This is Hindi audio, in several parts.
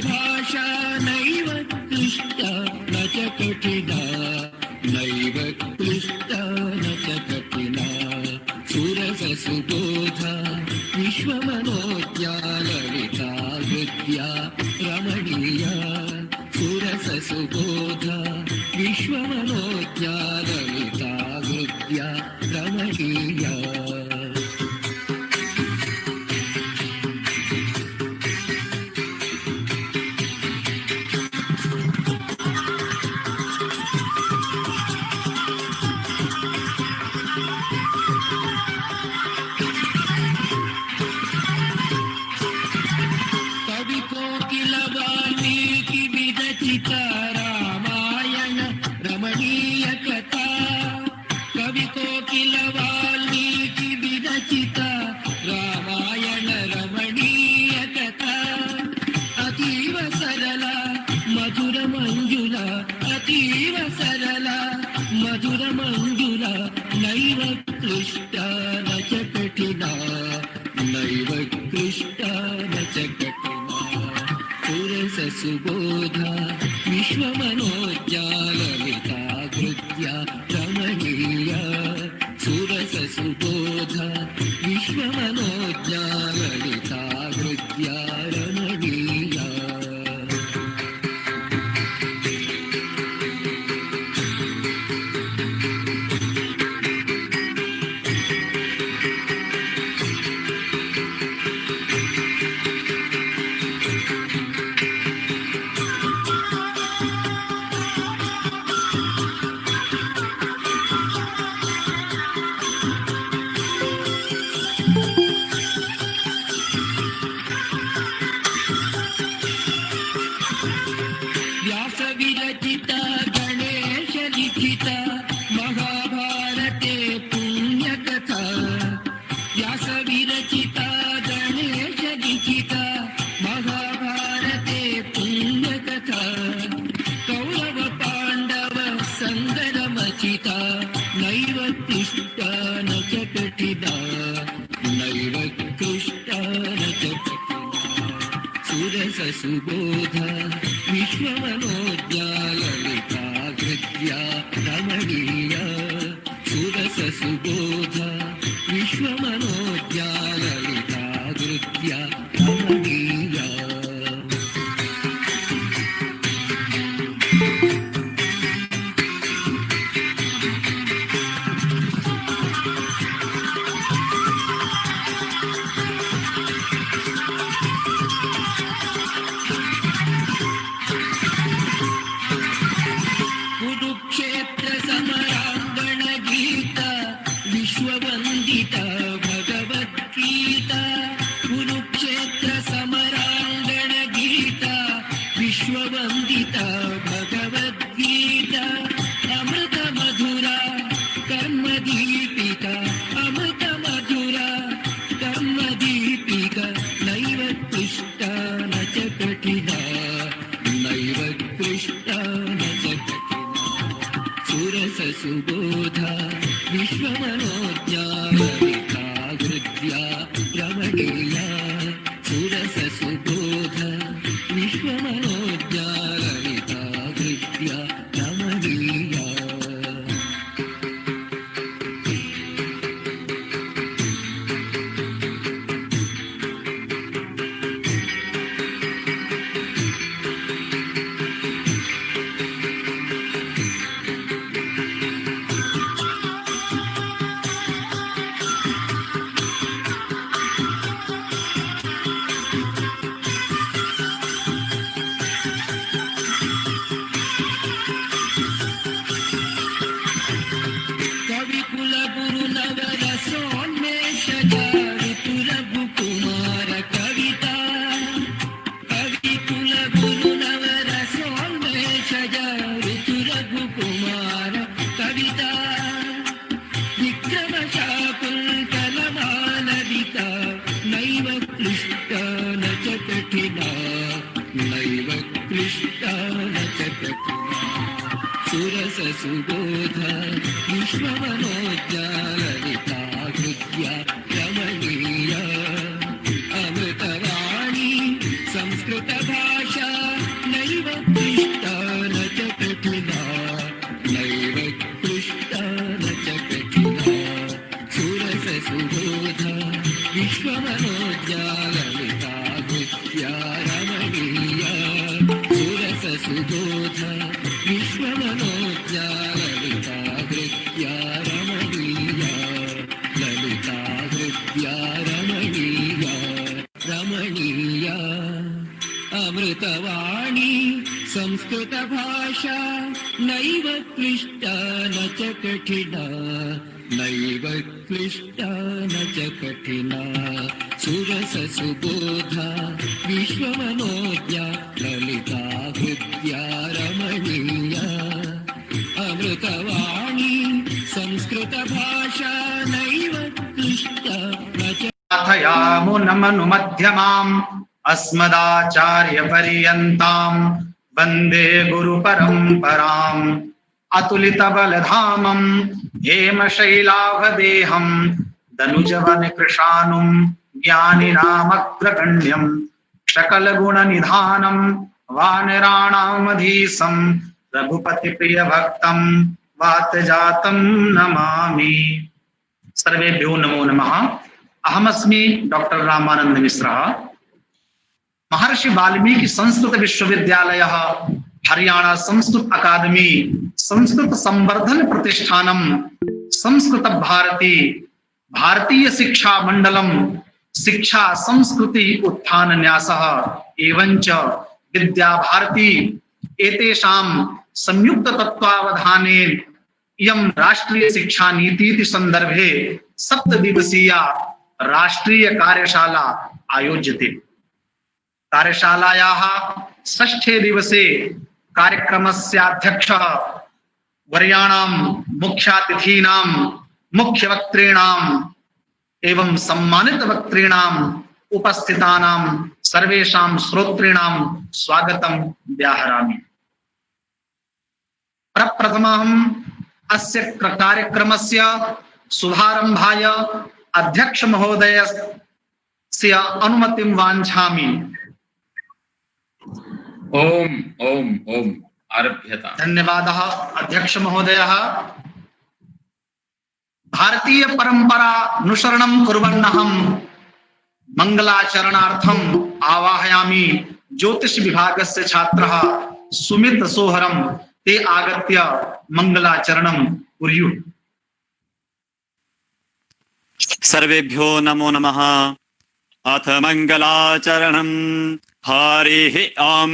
भाषा नैव क्लिष्टा न च कठिना नैव क्लिष्टा न च कठिना सुरससुबोधा विश्वमनोज्ञा ललिता हृद्या रमणीया सुरससुबोधा विश्वमनोज्ञा ललिता हृद्या रमणीया रामायण रमणीय कथा कवि कोकिल वाल्मीकि विरचिता रामायण रमणीय कथा अतीव सरला मधुर मंजुला अतीव सरला मधुर मंजुला नैव क्लिष्टा न च कठिना नैव क्लिष्टा न च कठिना सुरससुबोधा विश्वमनोज्ञा ललिता हृद्या रमणीया सुरससुबोधा विश्वमनोज्ञा ललिता हृद्या रमणीया विरचिता गणेश लिखिता महाभारते पुण्यकथा व्यास विरचिता गणेश लिखिता महाभारते पुण्यकथा कौरव पांडव संगरमचिता नैव क्लिष्टा न च कठिना नैव क्लिष्टा न च सुरससुबोधा विश्वमनोज्ञा ललिता हृद्या रमणीया सुरससुबोधा विश्वमनोज्ञा ललिता हृद्या रमणीया कुरुक्षेत्र समरांगण गीता विश्ववंदिता भगवद्गीता कुरुक्षेत्र समरांगण गीता विश्ववंदिता भगवद्गीता अमृत मधुरा कर्म दीपिका अमृत मधुरा कर्म दीपिका नैव क्लिष्टा न च कठिना नैव क्लिष्टा न च सुरससुबोधा विश्वमनोज्ञा ललिता हृद्या रमणीया सुरससुबोधा विश्वमनोज्ञा ललिता हृद्या रमणीया सुरससुबोधा विश्वमनोज्ञा ललिता हृद्या रमणीया अमृतवाणी संस्कृत भाषा सुबोध विश्वमनोज्ञा ललिता हृद्या रमणीया ललिता हृद्या रमणीया रमणीया अमृतवाणी संस्कृत भाषा नैव क्लिष्टा न च कठिना नैव क्लिष्टा न च कठिना सुरस सुबोधा विश्वमनोज्ञा ललिता हृद्या रमणीया अमृतवाणी संस्कृत भाषा नैव क्लिष्टा न च प्रार्थयामो नमनुमध्यमाम् अस्मदाचार्यपर्यन्ताम् वन्दे गुरुपरम्पराम् अतुलितबलधामम् हेमशैलाभदेहम् दनुजवनकृशानुम् ज्ञानिनामग्रगण्यम् सकलगुणनिधानम् वानराणामधीशम् रघुपतिप्रियभक्तम् वातजातम् नमामि। सर्वेभ्यो नमो नमः। अहमस्मि डॉक्टर रामानंद मिश्रा। महर्षि वाल्मीकि संस्कृत विश्वविद्यालय हरियाणा संस्कृत अकादमी संस्कृत संवर्धन प्रतिष्ठानम संस्कृत भारती भारतीय शिक्षा मंडलम शिक्षा संस्कृति उत्थान न्यासः एवंच विद्या भारती एतेषां संयुक्त तत्वावधानेन इयं राष्ट्रीय शिक्षा नीति संदर्भे 7 दिवसीया राष्ट्रीय कार्यशाला आयोज्यते। कार्यशालायाः 6ठे दिवसे कार्यक्रमस्याध्यक्षः वर्याणां मुख्यातिथीनां मुख्यवक्तॄणां एवं सम्मानित वक्तॄणां उपस्थितानां सर्वेषां श्रोतॄणां स्वागतं व्याहरामि। प्रप्रथमम् अस्य कार्यक्रमस्य शुभारम्भाय अध्यक्ष महोदयस्य अनुमतिं वाञ्छामि। ओम ओम ओम आरभ्यता। धन्यवादः अध्यक्ष महोदयः। भारतीय परंपरा अनुसरणं कुर्वन्नहं मंगलाचरणार्थम् आवाहयामि ज्योतिष विभागस्य छात्रः सुमित सोहरं ते आगत्य मंगलाचरणं कुर्युः। सर्वेभ्यो नमो नमः। अथ मंगलाचरणम्। हरिः ॐ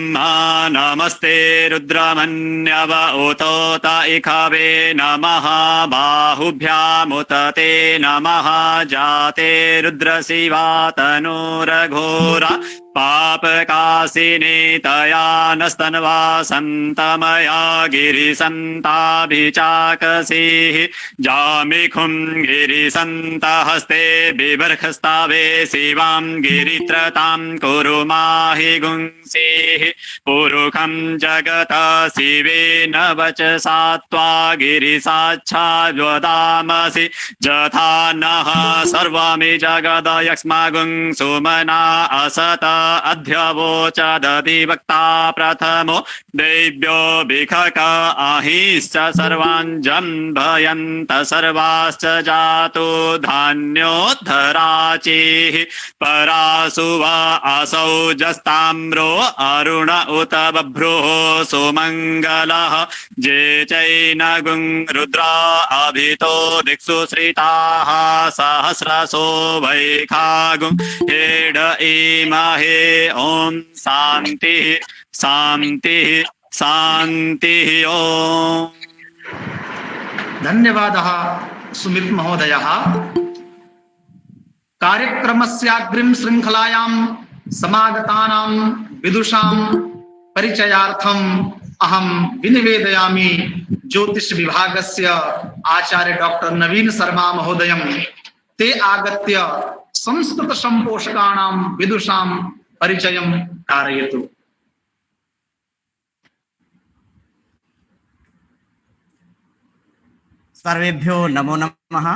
नमस्ते रुद्रमन्यव उतोत इखवे नमः बाहुभ्यामुत ते नमः जाते रुद्रशिवा तनूरघोरा पापकाशिनी तया नस्तन्वा सन्तमया गिरिसन्ताभिचाकसीः जामिखुं गिरिसन्तहस्ते बिभर्खस्तावे शिवां गिरित्रतां कुरु माहि गुंसीः पुरुखं जगत शिवेन वचसा त्वा गिरिसाच्छाद्वदामसि जथा नः सर्वमि जगदयक्ष्मागुं सुमना असत अध्यवोचदधिवक्ता प्रथमो देव्यो भिखक अहिश्च सर्वान् जम्भयन्त सर्वाश्च जातो धान्योद्धराचिः परासुव असौ जस्ताम्रो अरुण उत बभ्रुः सुमङ्गलः जे चैनगुं रुद्रा अभितो दिक्षु श्रिताः सहस्रसो वैखागुं हेड इमहे ॐ शान्तिः शान्तिः शान्तिः ॐ। धन्यवादः सुमित महोदयः। कार्यक्रमस्याग्रिम श्रृंखलायां समागतानां विदुषां परिचयार्थम् अहं विनिवेदयामि ज्योतिष विभागस्य आचार्य डॉक्टर नवीन शर्मा महोदयं ते आगत्य संस्कृत संपोषकाणां विदुषां परिचयं कारयतु। सर्वेभ्यो नमो नमः।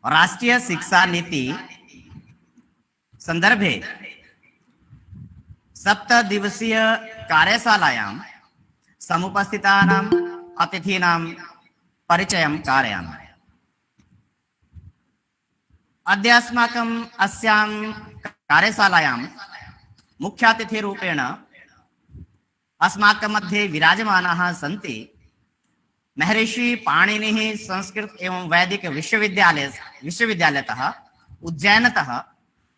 राष्ट्रीय शिक्षा नीति संदर्भे 7 दिवसीय कार्यशालायां समुपस्थितानाम् अतिथीनां परिचयं कारयामि। अद्य अस्माकम् अस्यां कार्यशालायां मुख्यातिथिरूपेण अस्माकं मध्ये विराजमानाः सन्ति महर्षि पाणिनिः संस्कृत एवं वैदिक विश्वविद्यालयतः उज्जैनतः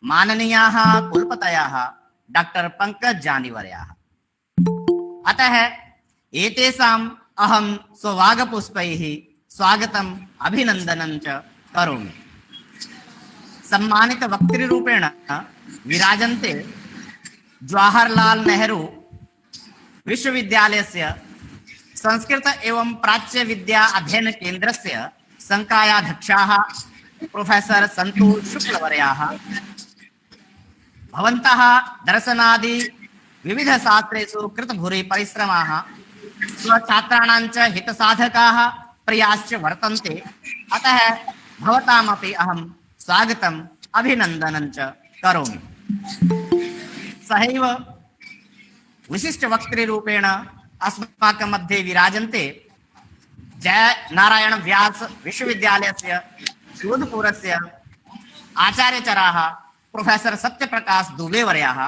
माननीयाः कुलपतयः डॉक्टर पंकज जानीवर्याः। अतः एतेषाम् अहं स्ववागपुष्पैः स्वागतम् अभिनन्दनं च करोमि। सम्मानित वक्तृरूपेण विराजन्ते जवाहरलाल नेहरू विश्वविद्यालयस्य संस्कृत एवं प्राच्य विद्या अध्ययन केन्द्रस्य संकायाध्यक्षाः प्रोफेसर संतोष शुक्लवर्याः। भवन्तः दर्शनादि विविध शास्त्रेषु कृतभूरि परिश्रमाः स्वछात्राणां च हितसाधकाः प्रयाश्च वर्तन्ते। अतः भवतामपि अहं स्वागतम् अभिनन्दनं च करोमि। सहैव विशिष्ट वक्तृरूपेण अस्माकं मध्ये विराजन्ते जय नारायण व्यास विश्वविद्यालयस्य जोधपुरस्य आचार्यचराः प्रोफेसर सत्यप्रकाश दुबे वर्याः।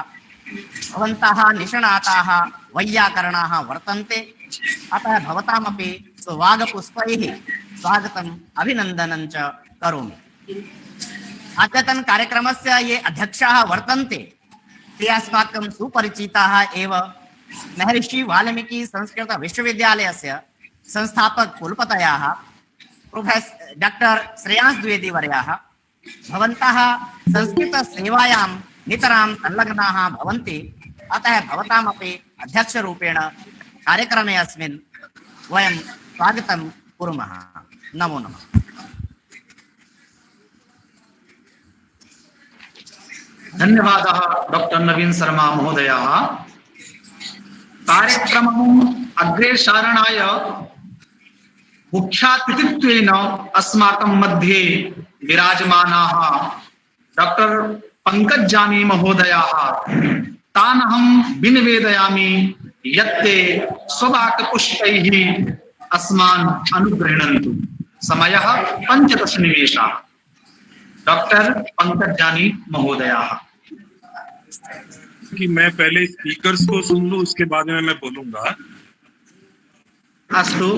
भवन्तः निष्णाताः वैयाकरणाः वर्तन्ते। अतः भवतामपि स्ववागपुष्पैः स्वागतम् अभिनन्दनं च करोमि। अद्यतन कार्यक्रमस्य ये अध्यक्षाः वर्तन्ते ते अस्माकं सुपरिचिताः एव महर्षि वाल्मीकि संस्कृत विश्वविद्यालयस्य संस्थापक कुलपतयः प्रोफेसर डॉक्टर श्रेयांस द्विवेदी वर्याः। भवन्तः संस्कृत सेवायां नितरां संलग्नाः भवन्ति। अतः भवतामपि अध्यक्षरूपेण कार्यक्रमे अस्मिन् वयं स्वागतं कुर्मः। नमो नमः। धन्यवादः डॉक्टर नवीन शर्मा महोदयः। कार्यक्रमम् अग्रे सारणाय मुख्यातिथित्वेन अस्माकं मध्ये विराजमानाः डॉक्टर पंकज जानी महोदयाः। तान् अहं विनिवेदयामि यत्ते स्ववाक्पुष्पैः अस्मान् अनुगृह्णन्तु। समयः 15 निमेषाः। डॉक्टर पंकज जानी महोदयाः। कि मैं पहले स्पीकर्स को सुन लूं, उसके बाद में मैं बोलूंगा। अस्तु।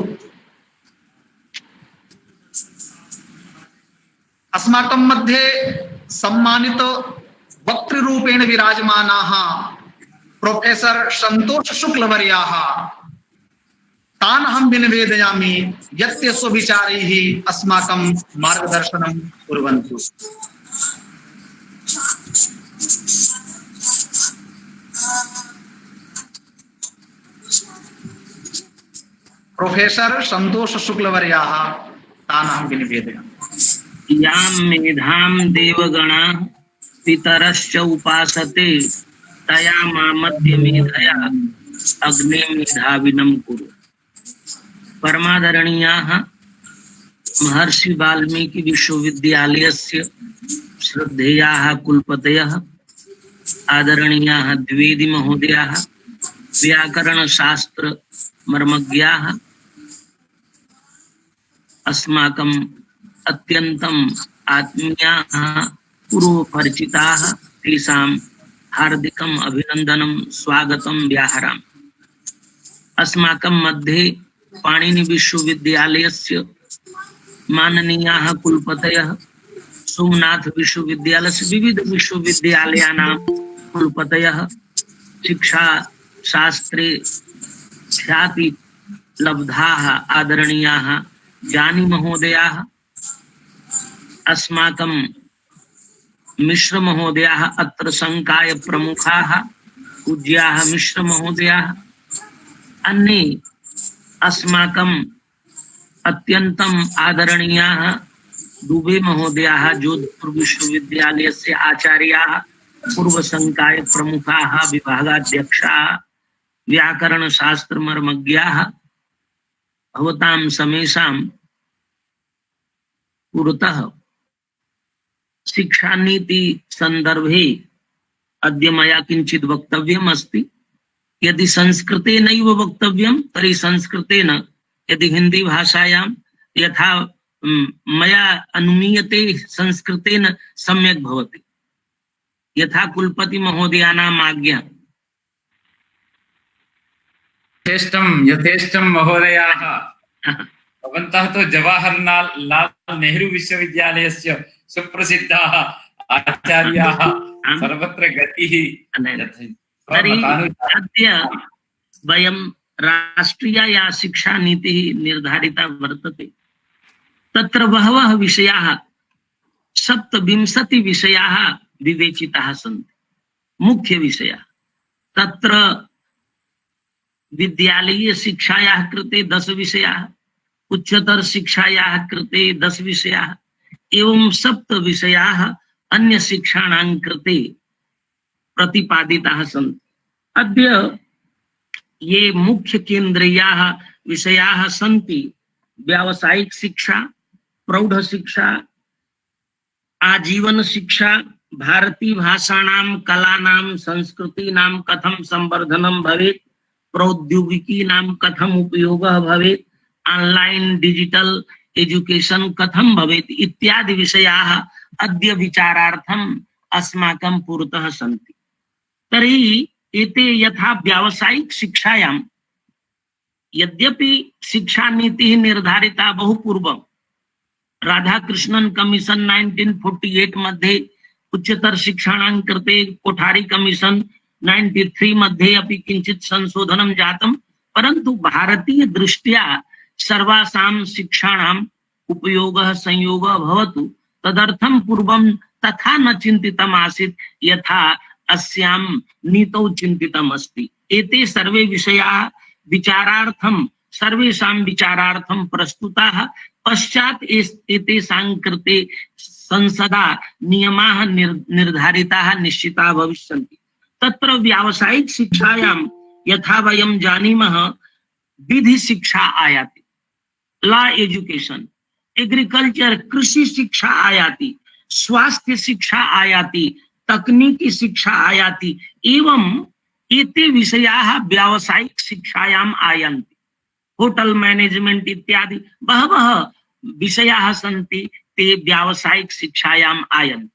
अस्माकं मध्ये सम्मानित वक्तृरूपेण विराजमानाः प्रोफेसर संतोष शुक्लवर्याः। तान् अहं विनिवेदयामि यत् स्वविचारैः अस्माकं मार्गदर्शनं कुर्वन्तु। प्रोफेसर संतोष शुक्लवर्याः तान् अहं विनिवेदयामि। यां मेधां देवगणाः पितरश्च उपासते तया मामद्य मेधया अग्ने मेधाविनं कुरु। परमादरणीयाः महर्षि वाल्मीकि विश्वविद्यालयस्य श्रद्धेयाः कुलपतयः, आदरणीयाः द्विवेदी महोदयाः, व्याकरणशास्त्र मर्मज्ञाः, अस्माकं अत्यन्तम् आत्मीयाः पूर्वपरिचिताः, तेषां हार्दिकम् अभिनन्दनं स्वागतं व्याहरामि। अस्माकं मध्ये पाणिनि विश्वविद्यालयस्य माननीयाः कुलपतयः, सोमनाथ विश्वविद्यालयस्य विविध विश्वविद्यालयानां कुलपतयः, शिक्षा शास्त्रे ख्याति लब्धाः आदरणीयाः जानी महोदयाः, अस्माकं मिश्र महोदयाः, अत्र संकाय प्रमुखाः पूज्याः मिश्र महोदयाः, अन्ये अस्माकं अत्यन्तम् आदरणीयाः दुबे महोदयाः, जोधपुर विश्वविद्यालयस्य आचार्याः, पूर्व संकाय प्रमुखाः, विभागाध्यक्षाः, व्याकरण शास्त्र मर्मज्ञाः, भवतां समेषां पुरतः शिक्षा नीति संदर्भे अद्य मया किंचित् वक्तव्यम् अस्ति। यदि संस्कृतेनैव वक्तव्यं तर्हि संस्कृतेन, यदि हिंदी भाषायां यथा मया अनुमीयते संस्कृतेन सम्यक् भवति। यथा कुलपति महोदयानाम् आज्ञा। यथेष्टं महोदयाः। भवन्तः तु जवाहरलाल नेहरू विश्वविद्यालयस्य सुप्रसिद्धाः आचार्याः। सर्वत्र गतिः तर्हि अद्य वयं राष्ट्रिया या शिक्षा नीतिः निर्धारिता वर्तते तत्र बहवः विषयाः 27 विषयाः विवेचिताः सन्ति। मुख्यविषयाः तत्र विद्यालयीय शिक्षायाः कृते 10 विषयाः, उच्चतर शिक्षायाः कृते 10 विषयाः एवं 7 विषयाः अन्य शिक्षाणां कृते प्रतिपादिताः सन्ति। अद्य ये मुख्य केंद्रीयाः विषयाः सन्ति व्यावसायिक शिक्षा, प्रौढ़ शिक्षा, आजीवन शिक्षा, भारतीय भाषाणां कलानां संस्कृतीनां कथं संवर्धनं भवेत्, प्रौद्योगिकीनां कथम उपयोगः भवेत्, ऑनलाइन डिजिटल एजुकेशन कथम भवेत् इत्यादि विषयाः अद्य विचारार्थम् अस्माकं पुरतः सन्ति। तर्हि एते यथा व्यावसायिक शिक्षायां यद्यपि शिक्षा नीतिः निर्धारिता बहु पूर्वं राधाकृष्णन कमीशन 1948 मध्ये, उच्चतर शिक्षाणां कृते कोठारी कमीशन 93 मध्ये अपि किंचित संशोधनं जातं, परंतु भारतीय दृष्ट्या सर्वासां शिक्षाणाम् उपयोगः संयोगः भवतु तदर्थं पूर्वं तथा न चिन्तितम् आसीत् यथा अस्यां नीतौ चिन्तितम् अस्ति। एते सर्वे विषयाः विचारार्थं सर्वेषां विचारार्थं प्रस्तुताः। पश्चात् एतेषां कृते संसदा नियमाः निर्धारिताः निश्चिताः भविष्यन्ति। तत्र व्यावसायिक शिक्षायां यथा वयं जानीमः विधि शिक्षा आयाति, लॉ एजुकेशन, एग्रीकल्चर कृषि शिक्षा आयाति, स्वास्थ्य शिक्षा आयाति, तकनीकी शिक्षा आयाति एवं एते विषयाः व्यावसायिक शिक्षायाम् आयन्ति। होटल मैनेजमेंट इत्यादि बहवः विषयाः सन्ति, ते व्यावसायिक शिक्षायाम् आयन्ति।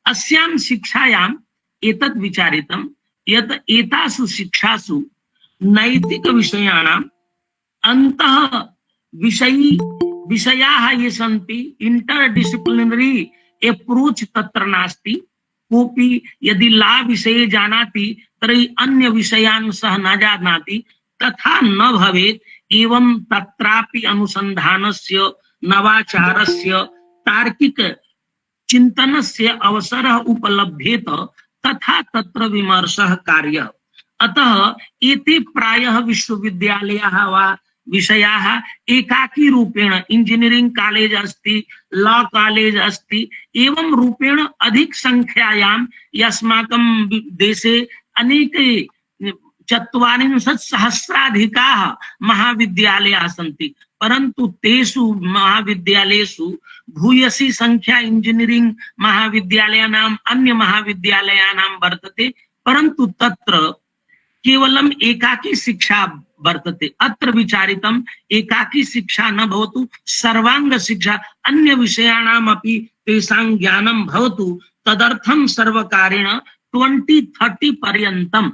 अस्यां शिक्षायाम् एतत् विचारितं यत् एतासु शिक्षासु नैतिक विषयाणाम् अन्तः विषयाः ये सन्ति इंटरडिसिप्लिनरी अप्रोच तत्र नास्ति। कोऽपि यदि ला विषये जानाति तर्हि अन्य विषयान् सः न जानाति, तथा न भवेत्। एवं तत्रापि अनुसंधानस्य, नवाचारस्य, तार्किक चिन्तनस्य अवसरः उपलभ्येत, तथा तत्र विमर्शः कार्यः। अतः एते प्रायः विश्वविद्यालयाः वा विषयाः एकाकी रूपेण, इंजीनियरिंग कॉलेज अस्ति, लॉ कॉलेज अस्ति, एवं रूपेण अधिक संख्यायां अस्माकं देशे अनेके 40,000 महाविद्यालयाः सन्ति, परंतु तेषु महाविद्यालयेषु भूयसी संख्या इंजीनियरिंग महाविद्यालयानाम् अन्य महाविद्यालयानां वर्तते, परंतु तत्र केवलम् एकाकी शिक्षा वर्तते। अत्र विचारितम् एकाकी शिक्षा न भवतु, सर्वांग शिक्षा, अन्य विषयाणाम् अपि तेषां ज्ञानं भवतु। तदर्थं सर्वकारेण 2030 पर्यन्तम्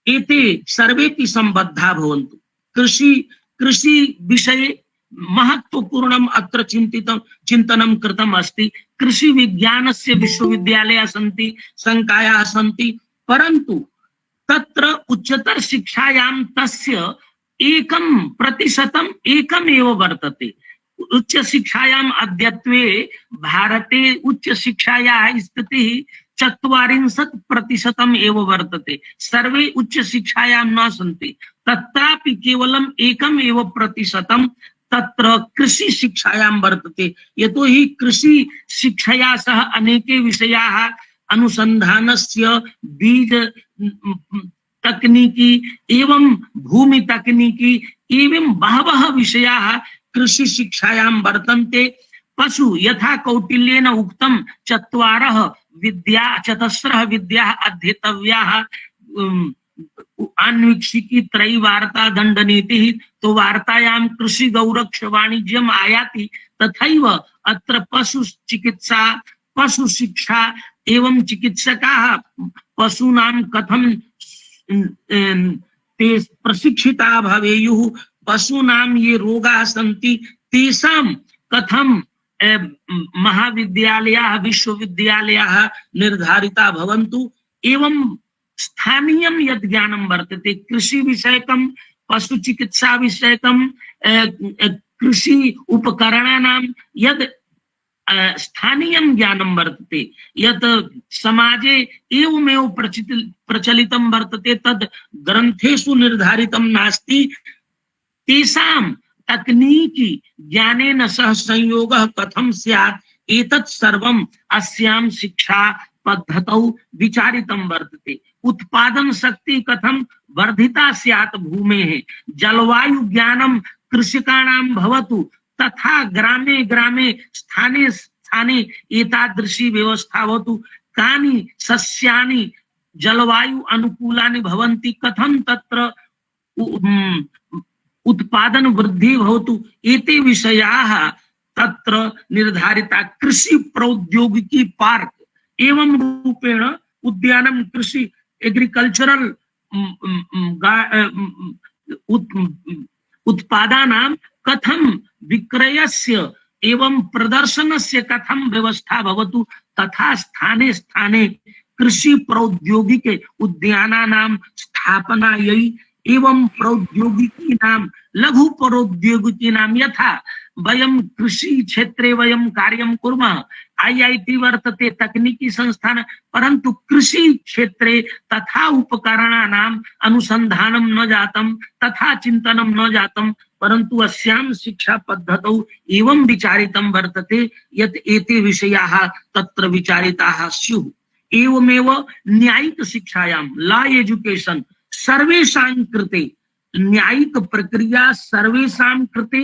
एते सर्वेपि सम्बद्धा भवन्तु। कृषि विषये महत्वपूर्णम् अत्र चिन्तनं कृतम् अस्ति। कृषि विज्ञानस्य विश्वविद्यालयाः सन्ति, संकायाः सन्ति, परन्तु तत्र उच्चतर शिक्षायां तस्य 1% एकमेव वर्तते। उच्च शिक्षायाम् अद्यत्वे भारते उच्च शिक्षायाः स्थितिः 40% एव वर्तते। सर्वे उच्च शिक्षायां न सन्ति, तत्रापि केवलम् 1% तत्र कृषि शिक्षायां वर्तते। यतोहि कृषि शिक्षया सह अनेके विषयाः अनुसंधानस्य, बीज तकनीकी एवं भूमि तकनीकी एवं बहवः विषयाः कृषि शिक्षायां वर्तन्ते। पशु यथा कौटिल्येन उक्तं चतस्रः विद्याः अध्येतव्याः, आन्वीक्षिकी त्रयी वार्ता दंडनीतिः, तो वार्तायां कृषि गौरक्ष वाणिज्यम् आयाति, तथैव अत्र पशु चिकित्सा, पशु शिक्षा एवं चिकित्सकाः पशूनां कथं ते प्रशिक्षिता भवेयुः पशूनां ये रोगाः सन्ति तेषां कथं महाविद्यालयाः विश्वविद्यालयाः निर्धारिता भवन्तु एवं स्थानीयं यद् ज्ञानं वर्तते कृषि विषयकं पशु चिकित्सा विषयकं कृषि उपकरणानां यद् स्थानीयं ज्ञानं वर्तते यत् समाजे एवमेव प्रचलितं वर्तते तद् ग्रन्थेषु निर्धारितं नास्ति तेषां तकनीकी ज्ञानेन सह संयोगः कथं स्यात् एतत् सर्वम् अस्यां शिक्षा पद्धतौ विचारितं वर्तते। उत्पादन शक्ति कथं वर्धिता स्यात् भूमेः जलवायु ज्ञानं कृषकाणां भवतु तथा ग्रामे ग्रामे स्थाने स्थाने एतादृशी व्यवस्था भवतु कानि सस्यानि जलवायु अनुकूलानि भवन्ति कथं तत्र उत्पादन वृद्धि भवतु एते विषयाः तत्र निर्धारिता। कृषि प्रौद्योगिकी पार्क एवं रूपेण उद्यानं कृषि एग्रीकल्चरल उत्पादानां कथं विक्रयस्य एवं प्रदर्शनस्य कथं व्यवस्था भवतु तथा स्थाने स्थाने कृषि प्रौद्योगिके उद्यानानां स्थापनायै एवं प्रौद्योगिकीनां लघु प्रौद्योगिकीनां यथा वयं कृषि क्षेत्रे वयं कार्यं कुर्मः IIT वर्तते तकनीकी संस्थान परंतु कृषि क्षेत्रे तथा उपकरणानाम् अनुसंधानं न जातं तथा चिन्तनं न जातं परंतु अस्यां शिक्षा पद्धतौ एवं विचारितं वर्तते यत् एते विषयाः तत्र विचारिताः स्युः। एवमेव न्यायिक शिक्षायां लॉ एजुकेशन सर्वेषां कृते न्यायिक प्रक्रिया सर्वेषां कृते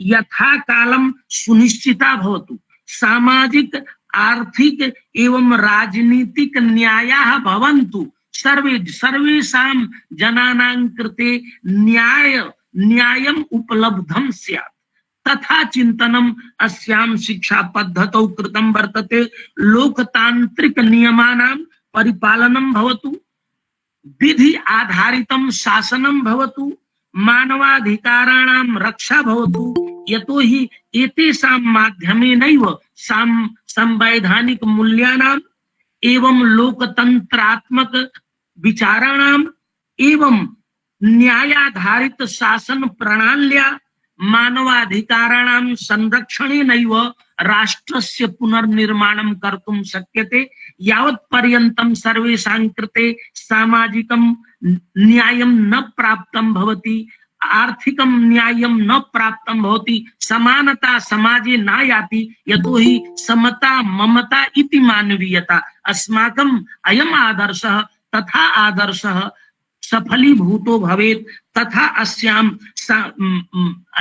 यथा कालं सुनिश्चिता भवतु सामाजिक आर्थिक एवं राजनीतिक न्यायाः भवन्तु सर्वेषां जनानां कृते न्यायम् उपलब्धं स्यात् तथा चिन्तनम् अस्यां शिक्षा पद्धतौ कृतं वर्तते। लोकतांत्रिक नियमानां परिपालनं भवतु विधि आधारितं शासनं भवतु मानवाधिकाराणां रक्षा भवतु यतो हि एतेषां माध्यमेनैव संवैधानिक मूल्यानां एवं लोकतंत्रात्मक विचाराणां एवं न्यायाधारित शासन प्रणाल्या मानवाधिकाराणां संरक्षणेनैव राष्ट्रस्य पुनर्निर्माणं कर्तुं शक्यते। यावत् पर्यन्तं सर्वेषां कृते सामाजिकं न्यायं न प्राप्तं भवति आर्थिकं न्यायं न प्राप्तं भवति समानता समाजे न याति यतो हि समता ममता इति मानवीयता अस्माकम् अयम् आदर्शः तथा आदर्शः सफलीभूतो भवेत् तथा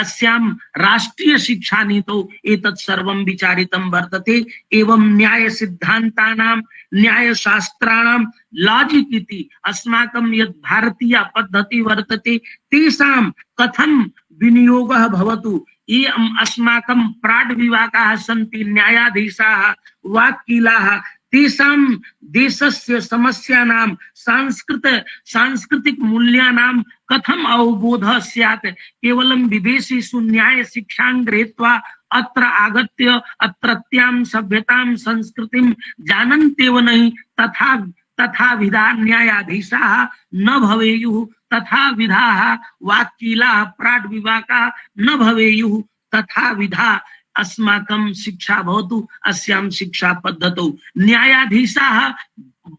अस्यां राष्ट्रीय शिक्षा नीतौ एतत् सर्वं विचारितं वर्तते। एवं न्याय सिद्धान्तानां न्याय शास्त्राणां लॉजिक इति अस्माकं यत् भारतीय पद्धति वर्तते तेषां कथं विनियोगः भवतु ये अस्माकं प्राड् विभागाः सन्ति न्यायाधीशाः वकीलाः तेषां देशस्य समस्यानां सांस्कृतिक मूल्यानां कथम् अवबोधः स्यात् केवलं विदेशीषु न्याय शिक्षां गृहीत्वा अत्र आगत्य अत्रत्यां सभ्यतां संस्कृतिं जानन्त्येव नहि तथा विधा न्यायाधीशाः न भवेयुः तथा विधाः वकीलाः प्राड् विभागाः न भवेयुः तथा विधा अस्माकं शिक्षा भवतु। अस्यां शिक्षा पद्धतौ न्यायाधीशाः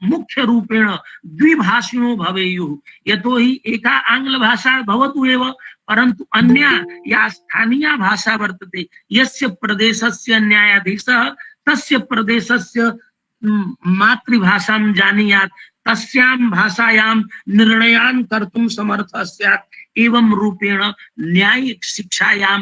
मुख्य रूपेण द्विभाषिणो भवेयुः यतो हि एका आंग्ल भाषा भवतु एव परन्तु अन्या या स्थानीया भाषा वर्तते यस्य प्रदेशस्य न्यायाधीशः तस्य प्रदेशस्य मातृभाषां जानीयात् तस्यां भाषायां निर्णयान् कर्तुं समर्थः स्यात्। एवं रूपेण न्यायिक शिक्षायां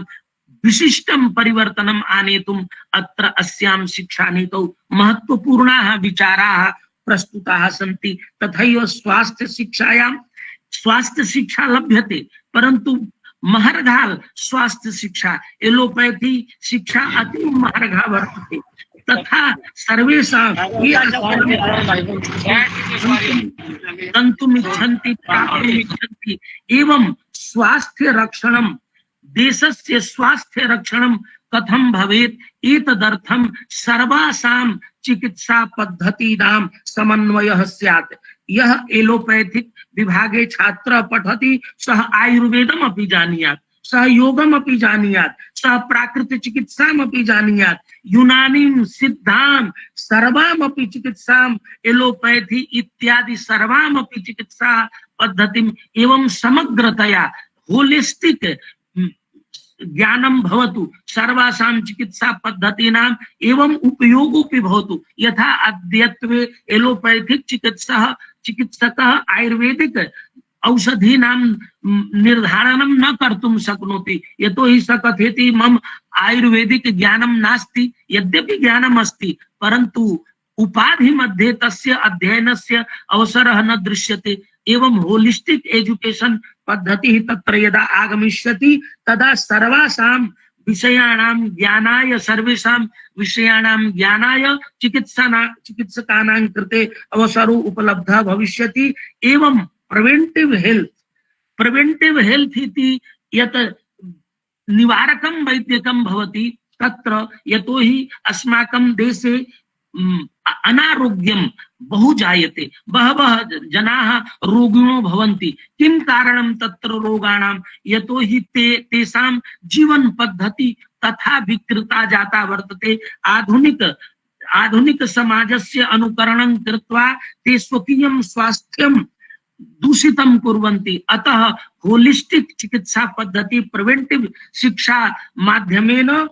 विशिष्टं परिवर्तनम् आनेतुम् अत्र अस्यां शिक्षानीतौ महत्वपूर्णाः विचाराः प्रस्तुताः सन्ति। तथैव स्वास्थ्य शिक्षायां स्वास्थ्य शिक्षा लभ्यते परन्तु महर्घा स्वास्थ्य शिक्षा एलोपैथी शिक्षा अति महर्घा वर्तते तथा सर्वेषां ये गन्तुम् इच्छन्ति प्राप्तुम् इच्छन्ति एवं स्वास्थ्य रक्षणं देशस्य स्वास्थ्य रक्षणं कथं भवेत् एतदर्थं सर्वासां चिकित्सा पद्धतीनां समन्वयः स्यात्। यः एलोपैथिक विभागे छात्रः पठति सः आयुर्वेदम् अपि जानीयात्, सः योगम् अपि जानीयात्, सः प्राकृतिक चिकित्साम् अपि जानीयात्, यूनानीं सिद्धां सर्वामपि चिकित्साम् एलोपैथी इत्यादि सर्वामपि चिकित्सा पद्धतिम् एवं समग्रतया होलिस्टिक ज्ञानं भवतु सर्वासां चिकित्सा पद्धतीनाम् एवं उपयोगोऽपि भवतु। यथा अद्यत्वे एलोपैथिक चिकित्सकः आयुर्वेदिक औषधीनां निर्धारणं न कर्तुं शक्नोति, यतोहि सः कथयति मम आयुर्वेदिक ज्ञानं नास्ति। यद्यपि ज्ञानम् अस्ति परन्तु उपाधि मध्ये तस्य अध्ययनस्य अवसरः न दृश्यते। एवं होलिस्टिक एजुकेशन पद्धतिः तत्र यदा आगमिष्यति तदा सर्वासां विषयाणां ज्ञानाय सर्वेषां विषयाणां ज्ञानाय चिकित्सकानां कृते अवसरो उपलब्धः भविष्यति। एवं प्रिवेंटिव हेल्थ इति यत् निवारकं वैद्यकं भवति तत्र यतोहि अस्माकं देशे अनारोग्यं बहु जायते, बहवः जनाः रोगिणो भवन्ति। किं कारणं तत्र रोगाणां? यतोहि तेषां जीवन पद्धति तथा विकृता जाता वर्तते। आधुनिक समाजस्य अनुकरणं कृत्वा ते स्वकीयं स्वास्थ्यं दूषितं कुर्वन्ति। अतः होलिस्टिक चिकित्सा पद्धति प्रिवेंटिव शिक्षा माध्यमेन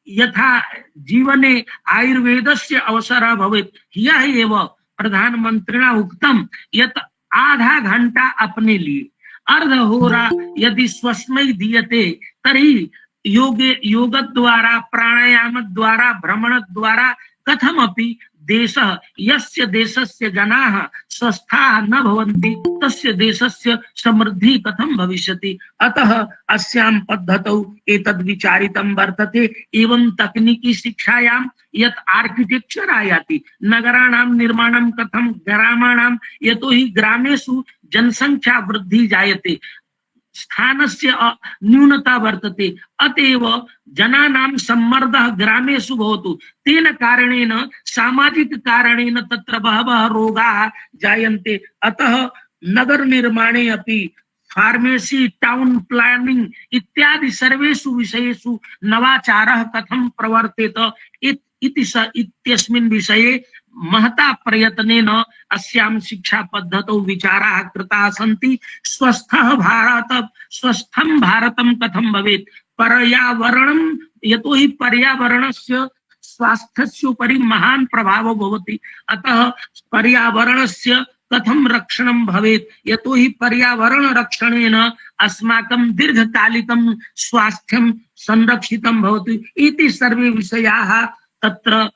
यथा जीवने आयुर्वेदस्य अवसरः भवेत्, यह एव प्रधानमन्त्रिणा उक्तं यत् आधा घंटा अपने लिए अर्धहोरा यदि स्वस्मै दीयते तर्हि योग द्वारा प्राणायाम द्वारा भ्रमण द्वारा कथमपि देशः यस्य देशस्य जनाः स्वस्थाः न भवन्ति तस्य देशस्य समृद्धिः कथं भविष्यति। अतः अस्यां पद्धतौ एतद् विचारितं वर्तते। एवं तकनीकी शिक्षायां यत् आर्किटेक्चर आयाति, नगराणां निर्माणं कथं, ग्रामाणां, यतोहि ग्रामेषु जनसंख्या वृद्धि जायते, स्थानस्य न्यूनता वर्तते, अतएव जनानां सम्मर्दः ग्रामेषु भवतु। तेन कारणेन सामाजिक कारणेन तत्र बहवः रोगाः जायन्ते। अतः नगर निर्माणे अपि फार्मेसी, टाउन प्लानिंग इत्यादि सर्वेषु विषयेषु नवाचारः कथं प्रवर्तेत इत्यस्मिन् विषये महता प्रयत्नेन अस्यां शिक्षा पद्धतौ विचाराः कृताः सन्ति। स्वस्थं भारतं कथं भवेत्, पर्यावरणं, यतोहि पर्यावरणस्य स्वास्थ्यस्य उपरि महान् प्रभावो भवति। अतः पर्यावरणस्य कथं रक्षणं भवेत्, यतोहि पर्यावरण रक्षणेन अस्माकं दीर्घकालिकं स्वास्थ्यं संरक्षितं भवति। इति सर्वे विषयाः तत्र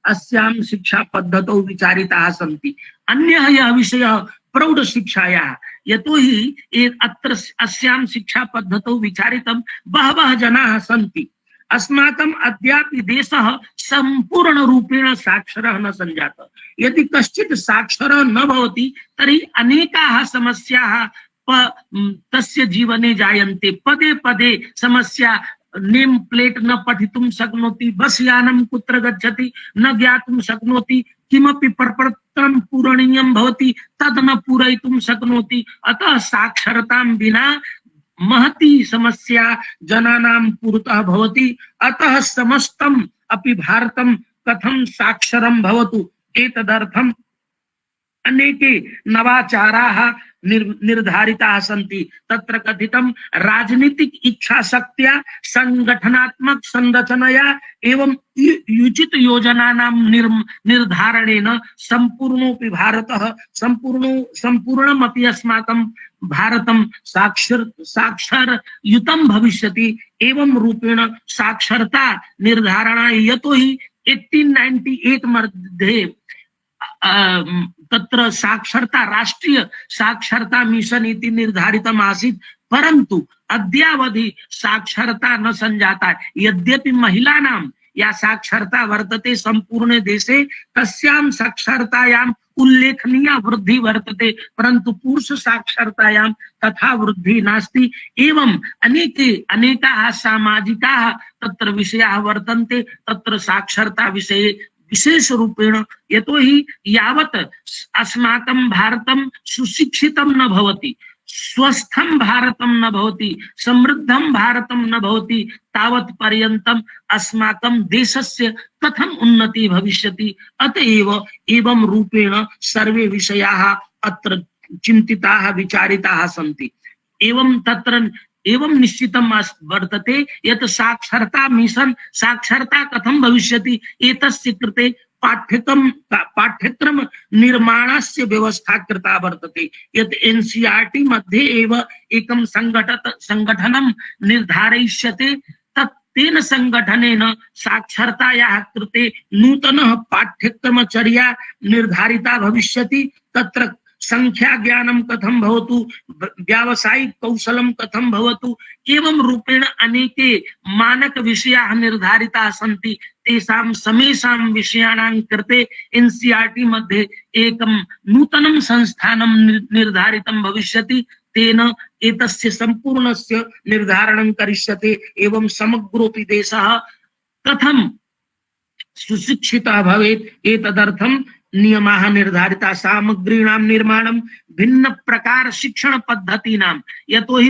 अस्यां शिक्षा पद्धतौ विचारिताः सन्ति। अन्यः यः विषयः प्रौढ शिक्षायाः, यतोहि अत्र अस्यां शिक्षा पद्धतौ विचारितं बहवः जनाः सन्ति। अस्माकम् अद्यापि देशः संपूर्ण रूपेण साक्षरः न सञ्जातः। यदि कश्चित् साक्षरः न भवति तर्हि अनेकाः समस्याः तस्य जीवने जायन्ते। पदे पदे समस्या, नेम प्लेट न पठितुं शक्नोति, बस यानं कुत्र गच्छति न ज्ञातुं शक्नोति, किमपि प्रपत्रं पूरणीयं भवति तद् न पूरयितुं शक्नोति। अतः साक्षरतां विना महती समस्या जनानां पुरतः भवति। अतः समस्तम् अपि भारतं कथं साक्षरं भवतु एतदर्थम् अनेके नवाचाराः निर्धारिताः सन्ति। तत्र कथितं राजनीतिक इच्छाशक्त्या, संगठनात्मक संरचनया एवं उचित योजनानां निर्धारणेन संपूर्णोऽपि भारतः संपूर्णमपि अस्माकं भारतं साक्षरयुतं भविष्यति। एवं रूपेण साक्षरता निर्धारणाय, यतोहि 1898 मध्ये तत्र साक्षरता, राष्ट्रीय साक्षरता मिशन इति निर्धारितम् आसीत्, परन्तु अद्यावधि साक्षरता न संजाता। यद्यपि महिलानां या साक्षरता वर्तते संपूर्ण देशे तस्यां साक्षरतायाम् उल्लेखनीया वृद्धि वर्तते, परंतु पुरुष साक्षरतायां तथा वृद्धि नास्ति। एवं अनेकाः सामाजिकाः तत्र विषयाः वर्तन्ते, तत्र साक्षरता विषये विशेष रूपेण, यतोहि यावत् अस्माकं भारतं सुशिक्षितं न भवति, स्वस्थं भारतं न भवति, समृद्धं भारतं न भवति, तावत् पर्यन्तम् अस्माकं देशस्य कथम् उन्नति भविष्यति। अतएव एवं रूपेण सर्वे विषयाः अत्र चिन्तिताः विचारिताः सन्ति। एवं तत्र एवं निश्चितं वर्तते यत् साक्षरता मिशन, साक्षरता कथं भविष्यति, एतस्य कृते पाठ्यक्रम निर्माणस्य व्यवस्था कृता वर्तते। यत् एनसीईआरटी मध्ये एव एकं संगठनं निर्धारयिष्यते, तेन संगठनेन साक्षरतायाः कृते नूतनः पाठ्यक्रमचर्या निर्धारिता भविष्यति। तत्र संख्या ज्ञानं कथं भवतु, व्यावसायिक कौशलं कथं भवतु, एवं रूपेण अनेके मानक विषयाः निर्धारिताः सन्ति। तेषां समेषां विषयाणां कृते एनसीईआरटी मध्ये एकं नूतनं संस्थानं निर्धारितं भविष्यति। तेन एतस्य सम्पूर्णस्य निर्धारणं करिष्यते। एवं समग्रोऽपि देशः कथं सुशिक्षितः भवेत् एतदर्थं नियमाः निर्धारिताः। सामग्रीणां निर्माणं भिन्न प्रकार शिक्षण पद्धतीनां, यतोहि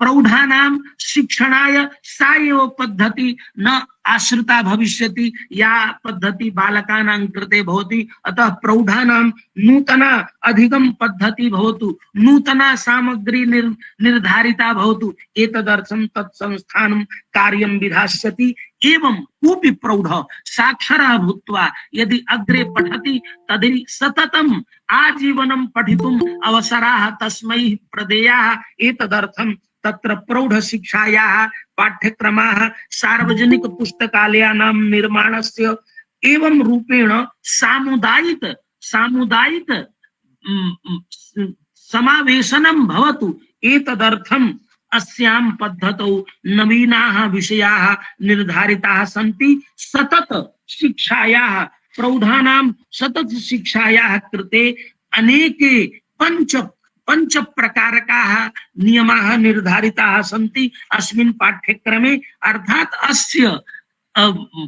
प्रौढानां शिक्षणाय सा एव पद्धति न आश्रिता भविष्यति या पद्धति बालकानां कृते भवति। अतः प्रौढानां नूतना अधिगम पद्धति भवतु, नूतना सामग्री निर्धारिता भवतु, एतदर्थं तत्संस्थानं कार्यं विधास्यति। एवं कोऽपि प्रौढः साक्षरः भूत्वा यदि अग्रे पठति तर्हि सततम् आजीवनं पठितुम् अवसराः तस्मै प्रदेयाः। एतदर्थं तत्र प्रौढशिक्षायाः पाठ्यक्रमाः सार्वजनिक पुस्तकालयानां निर्माणस्य एवं रूपेण सामुदायिक समावेशनं भवतु। एतदर्थम् अस्यां पद्धतौ नवीनाः विषयाः निर्धारिताः सन्ति। सतत शिक्षायाः, प्रौढानां सतत शिक्षायाः कृते अनेके पंच प्रकारकाः नियमाः निर्धारिताः सन्ति अस्मिन् पाठ्यक्रमे। अर्थात् अस्य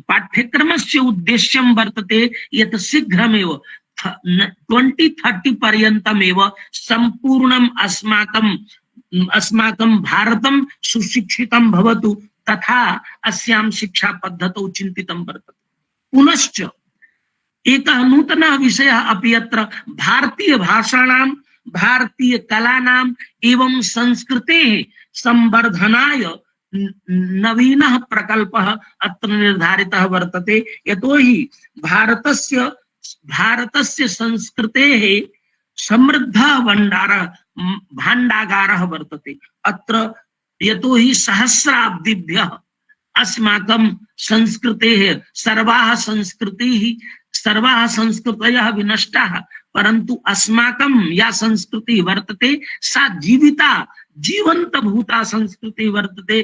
पाठ्यक्रमस्य उद्देश्यं वर्तते यत् शीघ्रमेव 2030 पर्यन्तमेव सम्पूर्णम् अस्माकं भारतं सुशिक्षितं भवतु, तथा अस्यां शिक्षा पद्धतौ चिन्तितं वर्तते। पुनश्च एकः नूतनः विषयः अपि अत्र भारतीय भाषाणां, भारतीय कलानां एवं संस्कृतेः संवर्धनाय नवीनः प्रकल्पः अत्र निर्धारितः वर्तते। यतोहि भारतस्य संस्कृतेः समृद्धः भाण्डागारः वर्तते अत्र। यतोहि सहस्राब्दिभ्यः अस्माकं संस्कृतेः सर्वाः संस्कृतयः विनष्टाः, परन्तु अस्माकं या संस्कृतिः वर्तते सा जीवन्तभूता संस्कृतिः वर्तते।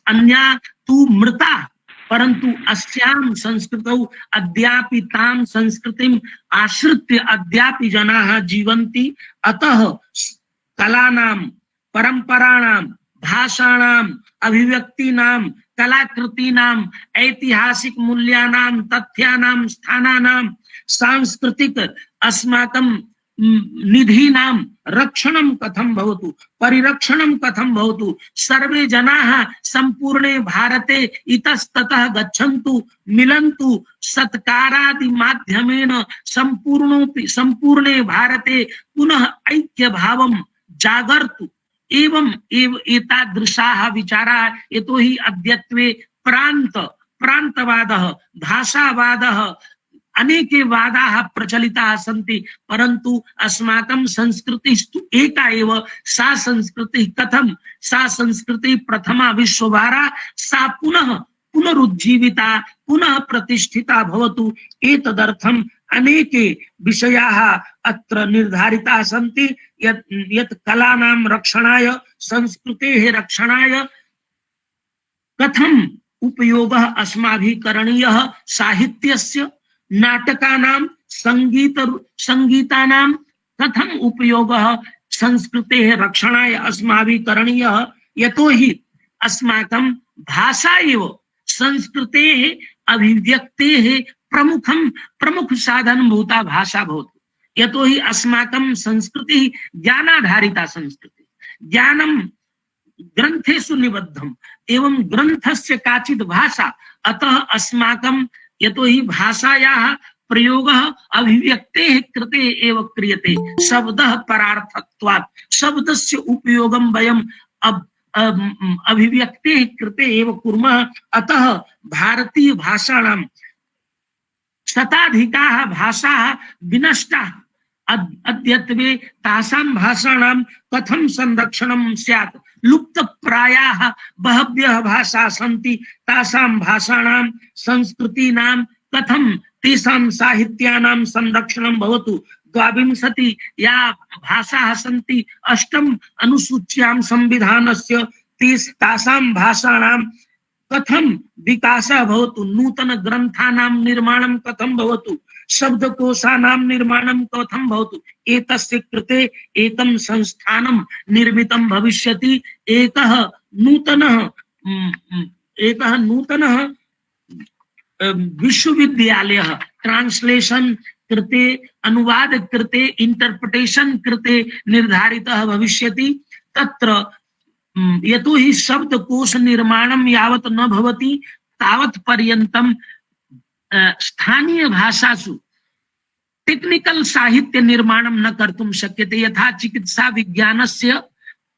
अन्या तु मृता, परन्तु अस्यां संस्कृतौ अद्यापि तां संस्कृतिम् आश्रित्य अद्यापि जनाः जीवन्ति। अतः कलानां, परम्पराणां, भाषाणां, अभिव्यक्तीनां, कलाकृतीनां, ऐतिहासिक मूल्यानां, तथ्यानां, स्थानानां, सांस्कृतिक अस्माकं निधीनां रक्षणं कथं भवतु, परिरक्षणं कथं भवतु। सर्वे जनाः सम्पूर्णे भारते इतस्ततः गच्छन्तु, मिलन्तु, सत्कारादि माध्यमेन सम्पूर्णे भारते पुनः ऐक्यभावं जागर्तु। एवं एतादृशाः विचाराः, यतोहि अद्यत्वे प्रान्तवादः, भाषावादः, अनेके वादाः प्रचलिताः सन्ति, परन्तु अस्माकं संस्कृतिस्तु एका एव। सा संस्कृतिः कथं, सा संस्कृतिः प्रथमा विश्ववारा, सा पुनरुज्जीविता, पुनः प्रतिष्ठिता भवतु। एतदर्थम् अनेके विषयाः अत्र निर्धारिताः सन्ति यत् कलानां रक्षणाय, संस्कृतेः रक्षणाय कथम् उपयोगः अस्माभिः करणीयः साहित्यस्य नाटकानां संगीतानां कथम उपयोगः संस्कृतेः रक्षणाय अस्माभिः करणीयः यतोहि अस्माकं भाषा एव संस्कृतेः अभिव्यक्तेः प्रमुख साधन भूता भाषा भवति यतोहि अस्माकं संस्कृतिः ज्ञानाधारिता संस्कृतिः ज्ञानं ग्रंथेषु निबद्धम् एवं ग्रंथस्य काचित् भाषा अतः अस्माकं यतोहि भाषायाः प्रयोगः अभिव्यक्तेः कृते एव क्रियते शब्दः परार्थत्वात् शब्दस्य उपयोगं वयं अभिव्यक्तेः कृते एव कुर्मः अतः भारतीय भाषाणां शताधिकाः भाषाः विनष्टाः अद्यत्वे तासां भाषाणां कथं संरक्षणं स्यात् लुप्तप्रायाः बहव्यः भाषाः सन्ति तासां भाषाणां संस्कृतीनां कथं तेषां साहित्यानां संरक्षणं भवतु 22 या भाषाः सन्ति 8 अनुसूच्यां संविधानस्य तासां भाषाणां कथं विकासः भवतु नूतन ग्रंथानां निर्माणं कथं भवतु शब्दकोशानां निर्माणं कथं भवतु एतस्य कृते एकं संस्थानं निर्मितं भविष्यति एकः नूतनः विश्वविद्यालयः ट्रांसलेशन कृते अनुवाद कृते इंटरप्रिटेशन कृते निर्धारितः भविष्यति तत्र यतोहि शब्दकोश निर्माणं यावत् न भवति तावत् पर्यन्तं स्थानीय भाषासु टेक्निकल साहित्य निर्माणं न कर्तुं शक्यते यथा चिकित्सा विज्ञानस्य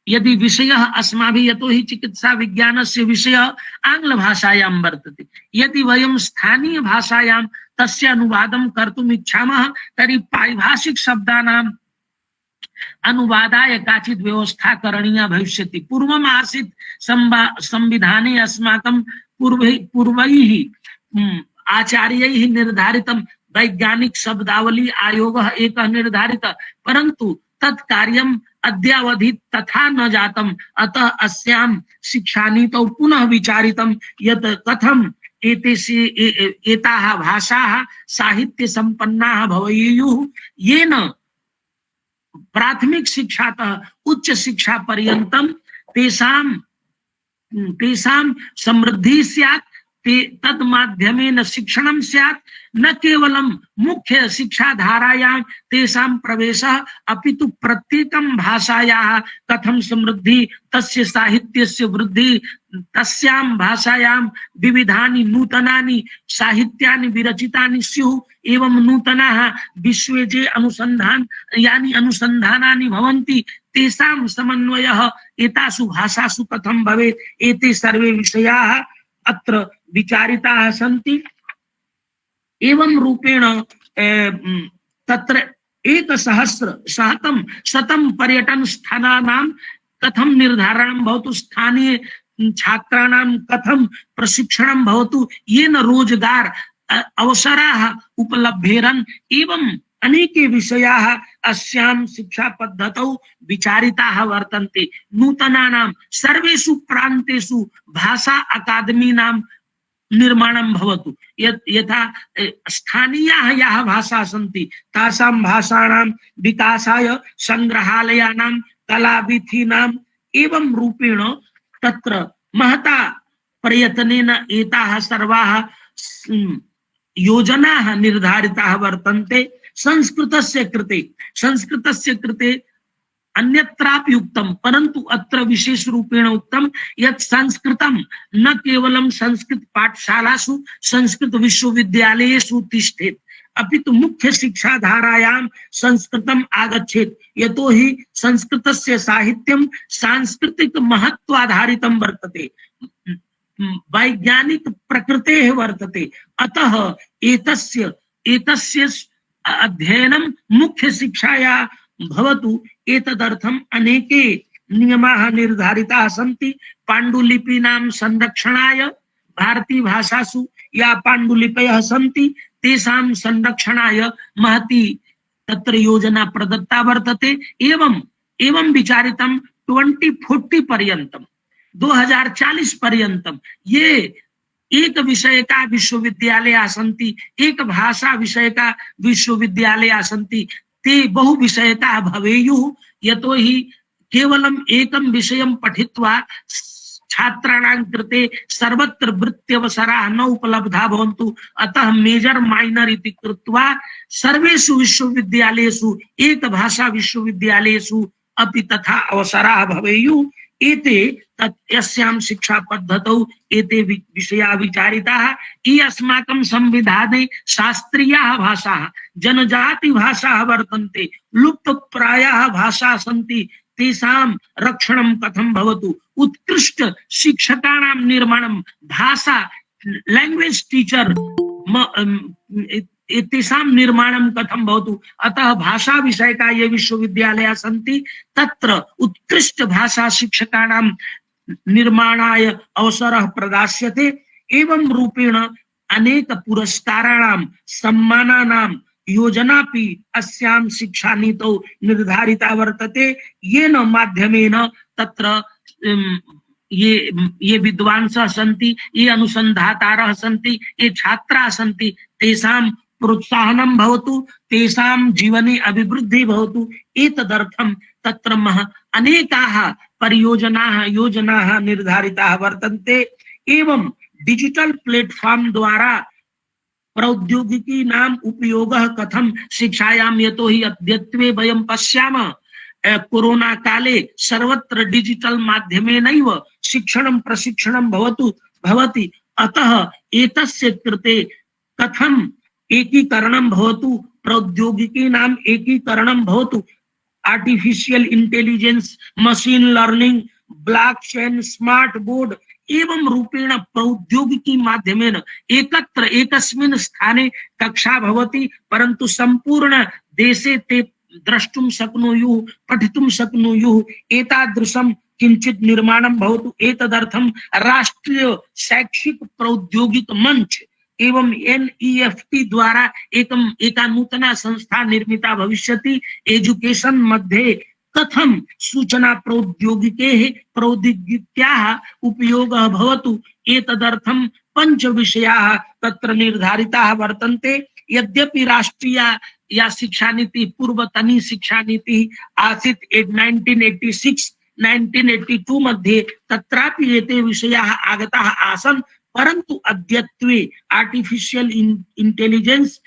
यदि विषयः अस्माभिः यतोहि चिकित्सा विज्ञानस्य विषयः आङ्ग्लभाषायां वर्तते यदि वयं स्थानीय भाषायां तस्य अनुवादं कर्तुम् इच्छामः तर्हि पारिभाषिक शब्दानां अनुवादाय काचित् व्यवस्था करणीया भविष्यति पूर्वम् आसीत् संविधाने अस्माकं पूर्वैः आचार्यैः निर्धारितं वैज्ञानिक शब्दावली आयोगः एकः निर्धारितः परन्तु तत् कार्यम् अद्यावधि तथा न जातम् अतः अस्यां शिक्षानीतौ पुनः विचारितं यत् कथम् एताः भाषाः साहित्य संपन्नाः भवेयुः येन प्राथमिक शिक्षातः उच्च शिक्षा पर्यन्तं तेषां समृद्धिः स्यात् तद माध्यमेन शिक्षणं स्यात् न केवलं मुख्य शिक्षा धारायां तेषां प्रवेशः अपितु प्रत्येकं भाषायाः कथं समृद्धि तस्य साहित्यस्य वृद्धि तस्यां भाषायां विविधानि नूतनानि साहित्यानि विरचितानि स्युः एवं नूतनाः विश्वे ये अनुसन्धानानि भवन्ति तेषां समन्वयः एतासु भाषासु कथं भवेत् एते सर्वे विषयाः अत्र विचारिताः सन्ति एवं रूपेण तत्र 1,000 पर्यटन स्थानानां कथं निर्धारणं भवतु स्थानीय छात्राणां कथं प्रशिक्षणं भवतु येन रोजगार अवसराः उपलभ्येरन् एवं अनेके विषयाः अस्यां शिक्षा पद्धतौ विचारिताः वर्तन्ते नूतनानां सर्वेषु प्रान्तेषु भाषा अकादमीनां निर्माणं भवतु यथा स्थानीयाः याः भाषाः सन्ति तासां भाषाणां विकासाय संग्रहालयानां कलावीथीनां एवं रूपेण तत्र महता प्रयत्नेन एताः सर्वाः योजनाः निर्धारिताः वर्तन्ते संस्कृतस्य कृते अन्यत्रापि उक्तं परन्तु अत्र विशेष रूपेण उक्तं यत् संस्कृतं न केवलं संस्कृत पाठशालासु संस्कृत विश्वविद्यालयेषु तिष्ठेत् अपितु मुख्य शिक्षा धारायां संस्कृतम् आगच्छेत् यतोहि संस्कृतस्य साहित्यं सांस्कृतिक महत्वाधारितं वर्तते वैज्ञानिक प्रकृतेः वर्तते अतः एतस्य अध्ययनं मुख्य शिक्षाया भवतु एतदर्थम् अनेके नियमाः निर्धारिताः सन्ति पाण्डुलिपीनां संरक्षणाय भारतीय भाषासु या पाण्डुलिपयः सन्ति तेषां संरक्षणाय महती तत्र योजना प्रदत्ता वर्तते एवं विचारितं 2040 पर्यन्तं 2040 पर्यन्तं ये एक विषय का विश्वविद्यालयाः सन्ति, एक भाषा विषय का विश्वविद्यालयाः सन्ति, ते बहु विषयकाः भवेयुः। यतोहि केवलम् एकं विषयं पठित्वा छात्राणां कृते सर्वत्र वृत्त्यवसराः न उपलब्धा भवन्तु। अतः मेजर माइनर इति कृत्वा सर्वेषु विश्वविद्यालयेषु एक भाषा विश्वविद्यालयेषु अपि तथा अवसराः भवेयुः। एते यस्यां शिक्षा पद्धतौ एते विषयाः विचारिताः। ये अस्माकं संविधाने शास्त्रीयाः भाषाः जनजाति भाषाः वर्तन्ते, लुप्तप्रायाः भाषाः सन्ति, तेषां रक्षणं कथं भवतु, उत्कृष्ट शिक्षकाणां निर्माणं, भाषा लैंग्वेज टीचर तेषां निर्माणं कथं भवतु। अतः भाषा विषयका ये विश्वविद्यालयाः सन्ति तत्र उत्कृष्ट भाषा शिक्षकाणां निर्माणाय अवसरः प्रदास्यते। एवं रूपेण अनेक पुरस्काराणां सम्मानानां योजनापि अस्यां शिक्षानीतौ निर्धारिता वर्तते, येन माध्यमेन तत्र ये विद्वांसः सन्ति, ये अनुसन्धातारः सन्ति, ये छात्राः सन्ति, तेषां प्रोत्साहनं भवतु, तेषां जीवने अभिवृद्धि भवतु। एतदर्थं तत्र अनेकाः परियोजनाः योजनाः निर्धारिताः वर्तन्ते। एवं डिजिटल प्लेटफॉर्म द्वारा प्रौद्योगिकी नाम उपयोगः कथं शिक्षायां, यतोहि अद्यत्वे वयं पश्यामः कोरोना काले सर्वत्र डिजिटल माध्यमेनैव शिक्षणं प्रशिक्षणं भवति। अतः एतस्य कृते कथं एकीकरणं भवतु, प्रौद्योगिकीनां एकीकरणं भवतु, artificial intelligence, machine learning, blockchain, smart board एवं रूपेण प्रौद्योगिकी माध्यमेन एकत्र एकस्मिन् स्थाने कक्षा भवति, परन्तु संपूर्ण देशे ते द्रष्टुं शक्नुयुः, पठितुं शक्नुयुः। एतादृशं किंचित निर्माणं भवतु। एतदर्थं राष्ट्रीय शैक्षिक प्रौद्योगिक मंच एवं NEFT द्वारा एका नूतना संस्था निर्मिता भविष्यति। एजुकेशन मध्ये कथं सूचना प्रौद्योगिक्याः उपयोगः भवतु, एतदर्थं 5 विषयाः तत्र निर्धारिताः वर्तन्ते। यद्यपि राष्ट्रीय या शिक्षा नीति पूर्वतनी शिक्षा नीति आसीत् 1986-1982 मध्ये, तत्रापि एते विषयाः आगताः आसन्, परन्तु अद्यत्वे artificial intelligence,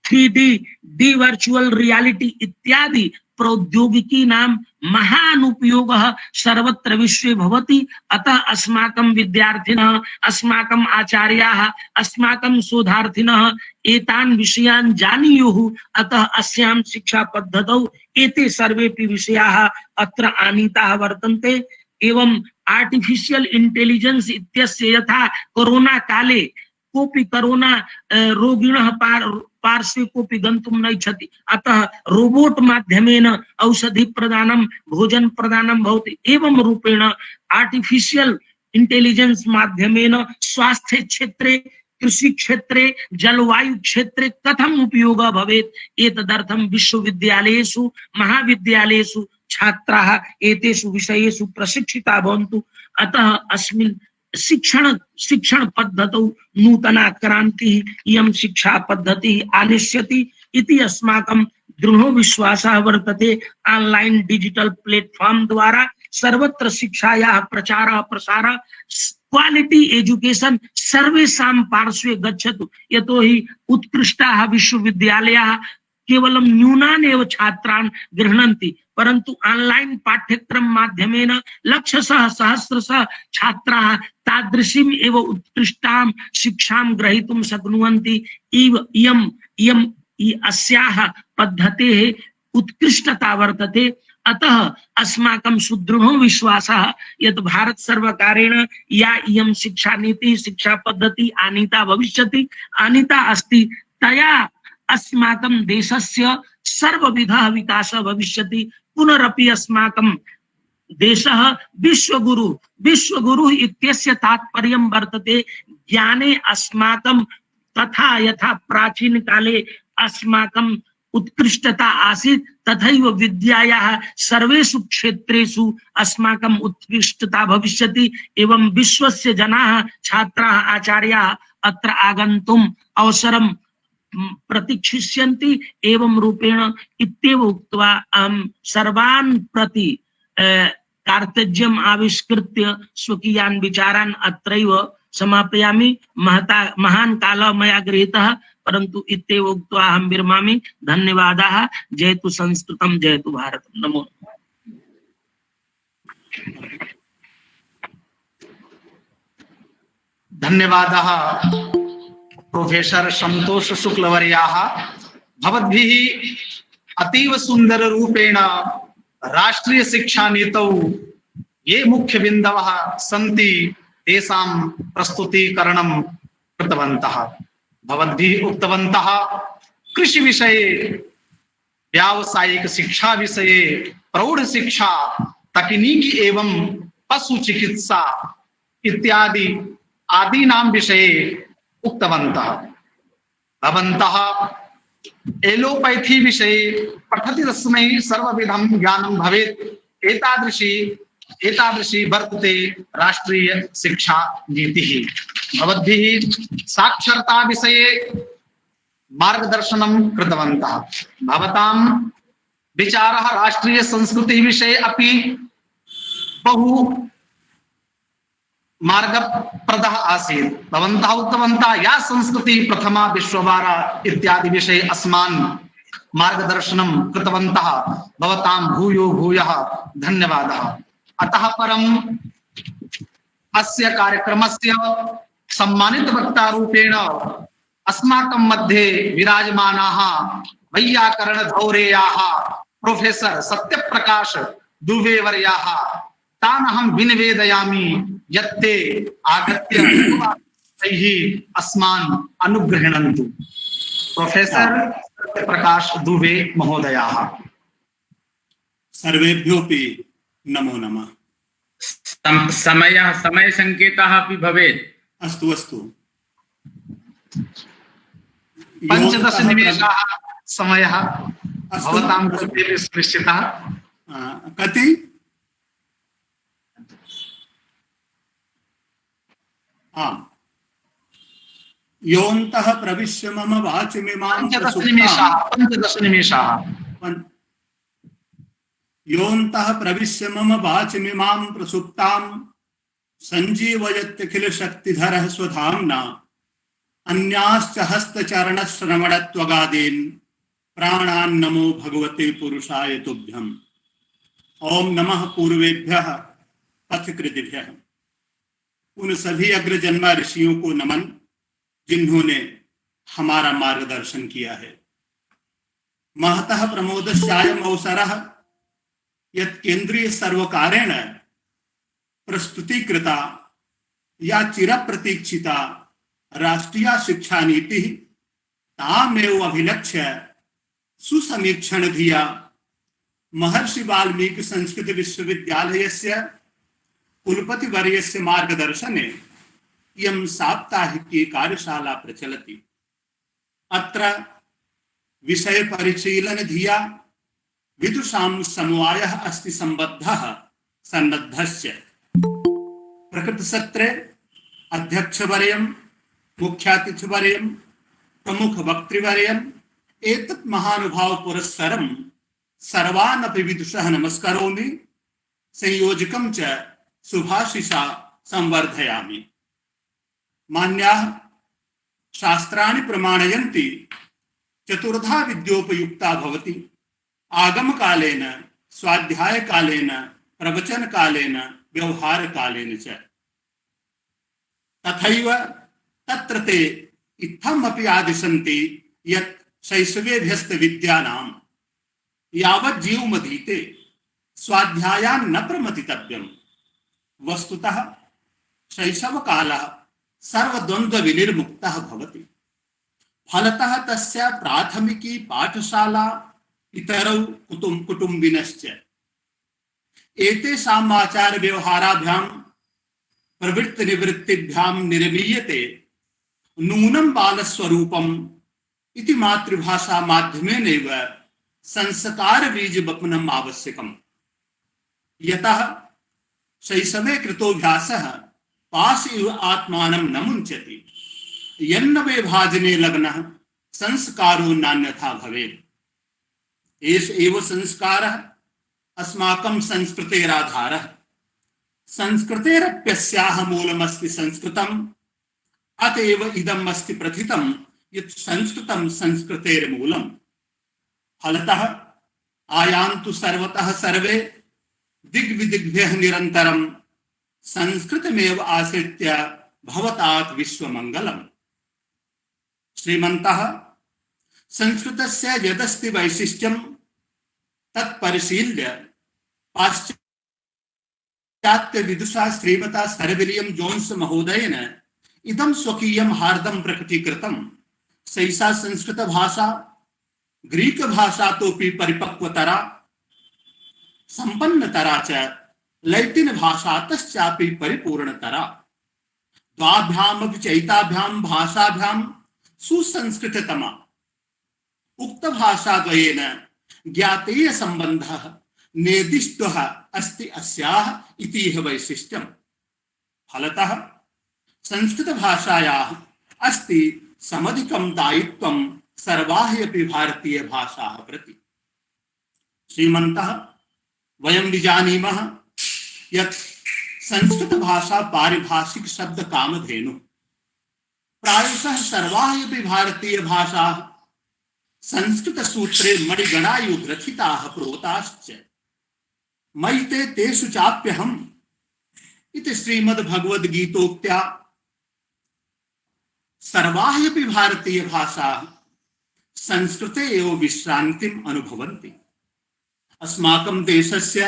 3D virtual reality इत्यादि प्रौद्योगिकीनां महान् उपयोगः सर्वत्र विश्वे भवति। अतः अस्माकं विद्यार्थिनः, अस्माकं आचार्याः, अस्माकं शोधार्थिनः एतान् विषयान् जानीयुः। अतः अस्यां शिक्षा पद्धतौ एते सर्वेपि विषयाः अत्र आनीताः वर्तन्ते। एवं आर्टिफिशियल इंटेलिजेंस इत्यस्य यथा कोरोना काले कोऽपि कोरोना रोगिणः पार्श्वे कोऽपि गन्तुं न इच्छति, अतः रोबोट माध्यमेन औषधि प्रदानं, भोजन प्रदानं भवति। एवं रूपेण आर्टिफिशियल इंटेलिजेंस माध्यमेन स्वास्थ्य क्षेत्रे, कृषि क्षेत्रे, जलवायु क्षेत्रे कथम उपयोगः भवेत्, एतदर्थं विश्वविद्यालयेषु महाविद्यालयेषु छात्राः एतेषु विषयेषु प्रशिक्षिता भवन्तु। अतः अस्मिन् शिक्षण पद्धतौ नूतना क्रांतिः इयं शिक्षा पद्धतिः आनश्यति इति अस्माकं दृढो विश्वासः वर्तते। ऑनलाइन डिजिटल प्लेटफॉर्म द्वारा सर्वत्र शिक्षायाः प्रचारः प्रसारः, क्वालिटी एजुकेशन सर्वेषां पार्श्वे गच्छतु। यतोहि उत्कृष्टाः विश्वविद्यालयाः केवलं न्यूनान् एव छात्रान् गृह्णन्ति, परन्तु ऑनलाइन पाठ्यक्रम माध्यमेन लक्षशः सहस्रशः छात्राः तादृशीम् एव उत्कृष्टां शिक्षां ग्रहीतुं शक्नुवन्ति। इयम् अस्याः पद्धतेः उत्कृष्टता वर्तते। अतः अस्माकं सुदृढो विश्वासः यत् भारत सर्वकारेण या इयं शिक्षा नीति शिक्षा पद्धति आनीता भविष्यति, आनीता अस्ति, तया अस्माकं देशस्य सर्वविधः विकासः भविष्यति। पुनरपि अस्माकं देशः विश्वगुरु इत्यस्य तात्पर्यं वर्तते ज्ञाने अस्माकं, तथा यथा प्राचीन काले अस्माकं उत्कृष्टता आसीत् तथैव विद्यायाः सर्वेषु क्षेत्रेषु अस्माकम् उत्कृष्टता भविष्यति एवं विश्वस्य जनाः छात्राः आचार्याः अत्र आगन्तुम् अवसरं प्रतीक्षिष्यन्ति एवं रूपेण इत्येव उक्त्वा अहं सर्वान् प्रति कार्तज्यम् आविष्कृत्य स्वकीयान् विचारान् अत्रैव समापयामि। महान् कालः मया गृहीतः, परन्तु इत्येव उक्त्वा अहं विरमामि। धन्यवादाः। जयतु संस्कृतं, जयतु भारतम्। नमो धन्यवादः प्रोफेसर संतोष शुक्लवर्याः। भवद्भिः अतीव सुंदर रूपेण राष्ट्रीय शिक्षा नीतौ ये मुख्य बिन्दवः सन्ति तेषां प्रस्तुतीकरणं कृतवन्तः। भवद्भिः उक्तवन्तः कृषि विषये, व्यावसायिक शिक्षा विषये, प्रौढ़ शिक्षा, तकनीकी एवं पशु चिकित्सा इत्यादि आदीनां विषये उक्तवन्तः। भवन्तः एलोपैथी विषये पठति तस्मै सर्वविधं ज्ञानं भवेत्, एतादृशी वर्तते राष्ट्रीय शिक्षा नीतिः। भवद्भिः साक्षरता विषये मार्गदर्शनं कृतवन्तः। भवतां विचारः राष्ट्रीय संस्कृति विषये अपि बहु मार्गप्रदः आसीत्। भवन्तः उक्तवन्तः या संस्कृति प्रथमा विश्ववारा इत्यादि विषये अस्मान् मार्गदर्शनं कृतवन्तः। भवतां भूयो भूयः धन्यवादः। अतः परम् अस्य कार्यक्रमस्य सम्मानित वक्ता रूपेण अस्माकं मध्ये विराजमानाः वैयाकरण धौरेयाः प्रोफेसर सत्यप्रकाश दुबे वर्याः तान् अहं विनिवेदयामि यत्ते आगत्य तैः अस्मान् अनुगृह्णन्तु। प्रोफेसर सत्यप्रकाश दुबे महोदयाः। सर्वेभ्योऽपि नमो नमः। समय संकेतः अपि भवेत्। अस्तु अस्तु। 15 निमेषाः समयः भवतां कृते निश्चितः। कति? योऽन्तः प्रविश्य मम वाचमिमां 15 निमेषाः। योऽन्तः प्रविश्य मम वाचमिमां प्रसुप्तां सञ्जीवयत्यखिल शक्तिधरः स्वधाम्ना अन्याश्च हस्तचरणश्रवणत्वगादीन् प्राणान् नमो भगवते पुरुषाय तुभ्यम्। ओम नमः पूर्वेभ्यः पथकृतिभ्यः। उन सभी अग्रजन्मा ऋषियों को नमन जिन्होंने हमारा मार्गदर्शन किया है। महतः प्रमोदस्यायम् अवसरः यत् केंद्रीय सर्वकारेण प्रस्तुतीकृता या चिरप्रतीक्षिता राष्ट्रीय शिक्षा नीति तामेव अभिलक्ष्य सुसमीक्षण धिया महर्षि वाल्मीकि संस्कृत विश्वविद्यालयस्य कुलपति वर्यस्य मार्गदर्शने इयं साप्ताहिकी कार्यशाला प्रचलति। अत्र विषय परिशीलन धिया विदुषां समवायः अस्ति संबद्धः सन्नद्धस्य। प्रकृत सत्रे अध्यक्षवर्यं, मुख्यातिथिवर्यं, प्रमुख वक्तृवर्यं एतत् महानुभाव पुरस्सरं सर्वान् अपि विदुषः नमस्करोमि। संयोजकं च शुभाशिषा संवर्धयामि। मान्याः शास्त्राणि प्रमाणयन्ति चतुर्धा विद्योपयुक्ता भवति। आगम कालेन, स्वाध्याय कालेन, प्रवचन कालेन, व्यवहार कालेन च। तथैव तत्र ते इत्थमपि आदिशन्ति यत् शैशवेभ्यस्त विद्यानां यावत् जीवमधीते स्वाध्यायान् न प्रमथितव्यम्। वस्तुतः शैशवकालः सर्वद्वन्द्व विनिर्मुक्तः भवति। फलतः तस्य प्राथमिकी पाठशाला इतरौ कुटुम्बिनश्च एतेषाम् आचार व्यवहाराभ्यां प्रवृत्ति निवृत्तिभ्यां निर्मीयते नूनं बालस्वरूपं इति मातृभाषा माध्यमेनैव संस्कार बीज वपनम् आवश्यकम्। यतः शैशवे कृतोऽभ्यासः पाश इव आत्मानं न मुञ्चति, यन्न वे भाजने लग्नः संस्कारो नान्यथा भवेत्। एष एव संस्कारः अस्माकं संस्कृतेराधारः। संस्कृतेरप्यस्याः मूलमस्ति संस्कृतम्, अतएव इदम् अस्ति प्रथितं यत् संस्कृतं संस्कृतेर्मूलम्। फलतः आयान्तु सर्वतः सर्वे दिग्विदिग्भ्यः निरन्तरं संस्कृतमेव आश्रित्य भवतात् विश्वमङ्गलम्। श्रीमन्तः संस्कृतस्य यदस्ति वैशिष्ट्यं तत्परिशील्य पाश्चात्यविदुषा श्रीमता सर विलियम जोन्स महोदयेन इदं स्वकीयं हार्दं प्रकटीकृतं। सैषा संस्कृत भाषा ग्रीक भाषा तोपि परिपक्वतरा संपन्नतरा च लैटिन भाषातश्चापि परिपूर्णतरा। द्वाभ्यामपि चैताभ्यां भाषाभ्यां सुसंस्कृततमा उक्त भाषाद्वयेन ज्ञातेय संबंधः निर्दिष्टः अस्ति अस्याः इतिह वैशिष्ट्यम्। फलतः संस्कृत भाषायाः अस्ति समधिकं दायित्वं सर्वाः अपि भारतीय भाषाः प्रति। श्रीमन्तः वयं विजानीमः यत् संस्कृत भाषा पारिभाषिक शब्द कामधेनु। प्रायशः सर्वाः अपि भारतीय भाषाः संस्कृत सूत्रे मणिगणायु ग्रथिताः प्रोताश्च। मयि ते तेषु चाप्यहम् इति श्रीमद्भगवद्गीतोक्त्या सर्वाः अपि भारतीय भाषाः संस्कृते एव विश्रान्तिम् अनुभवन्ति। अस्माकं देशस्य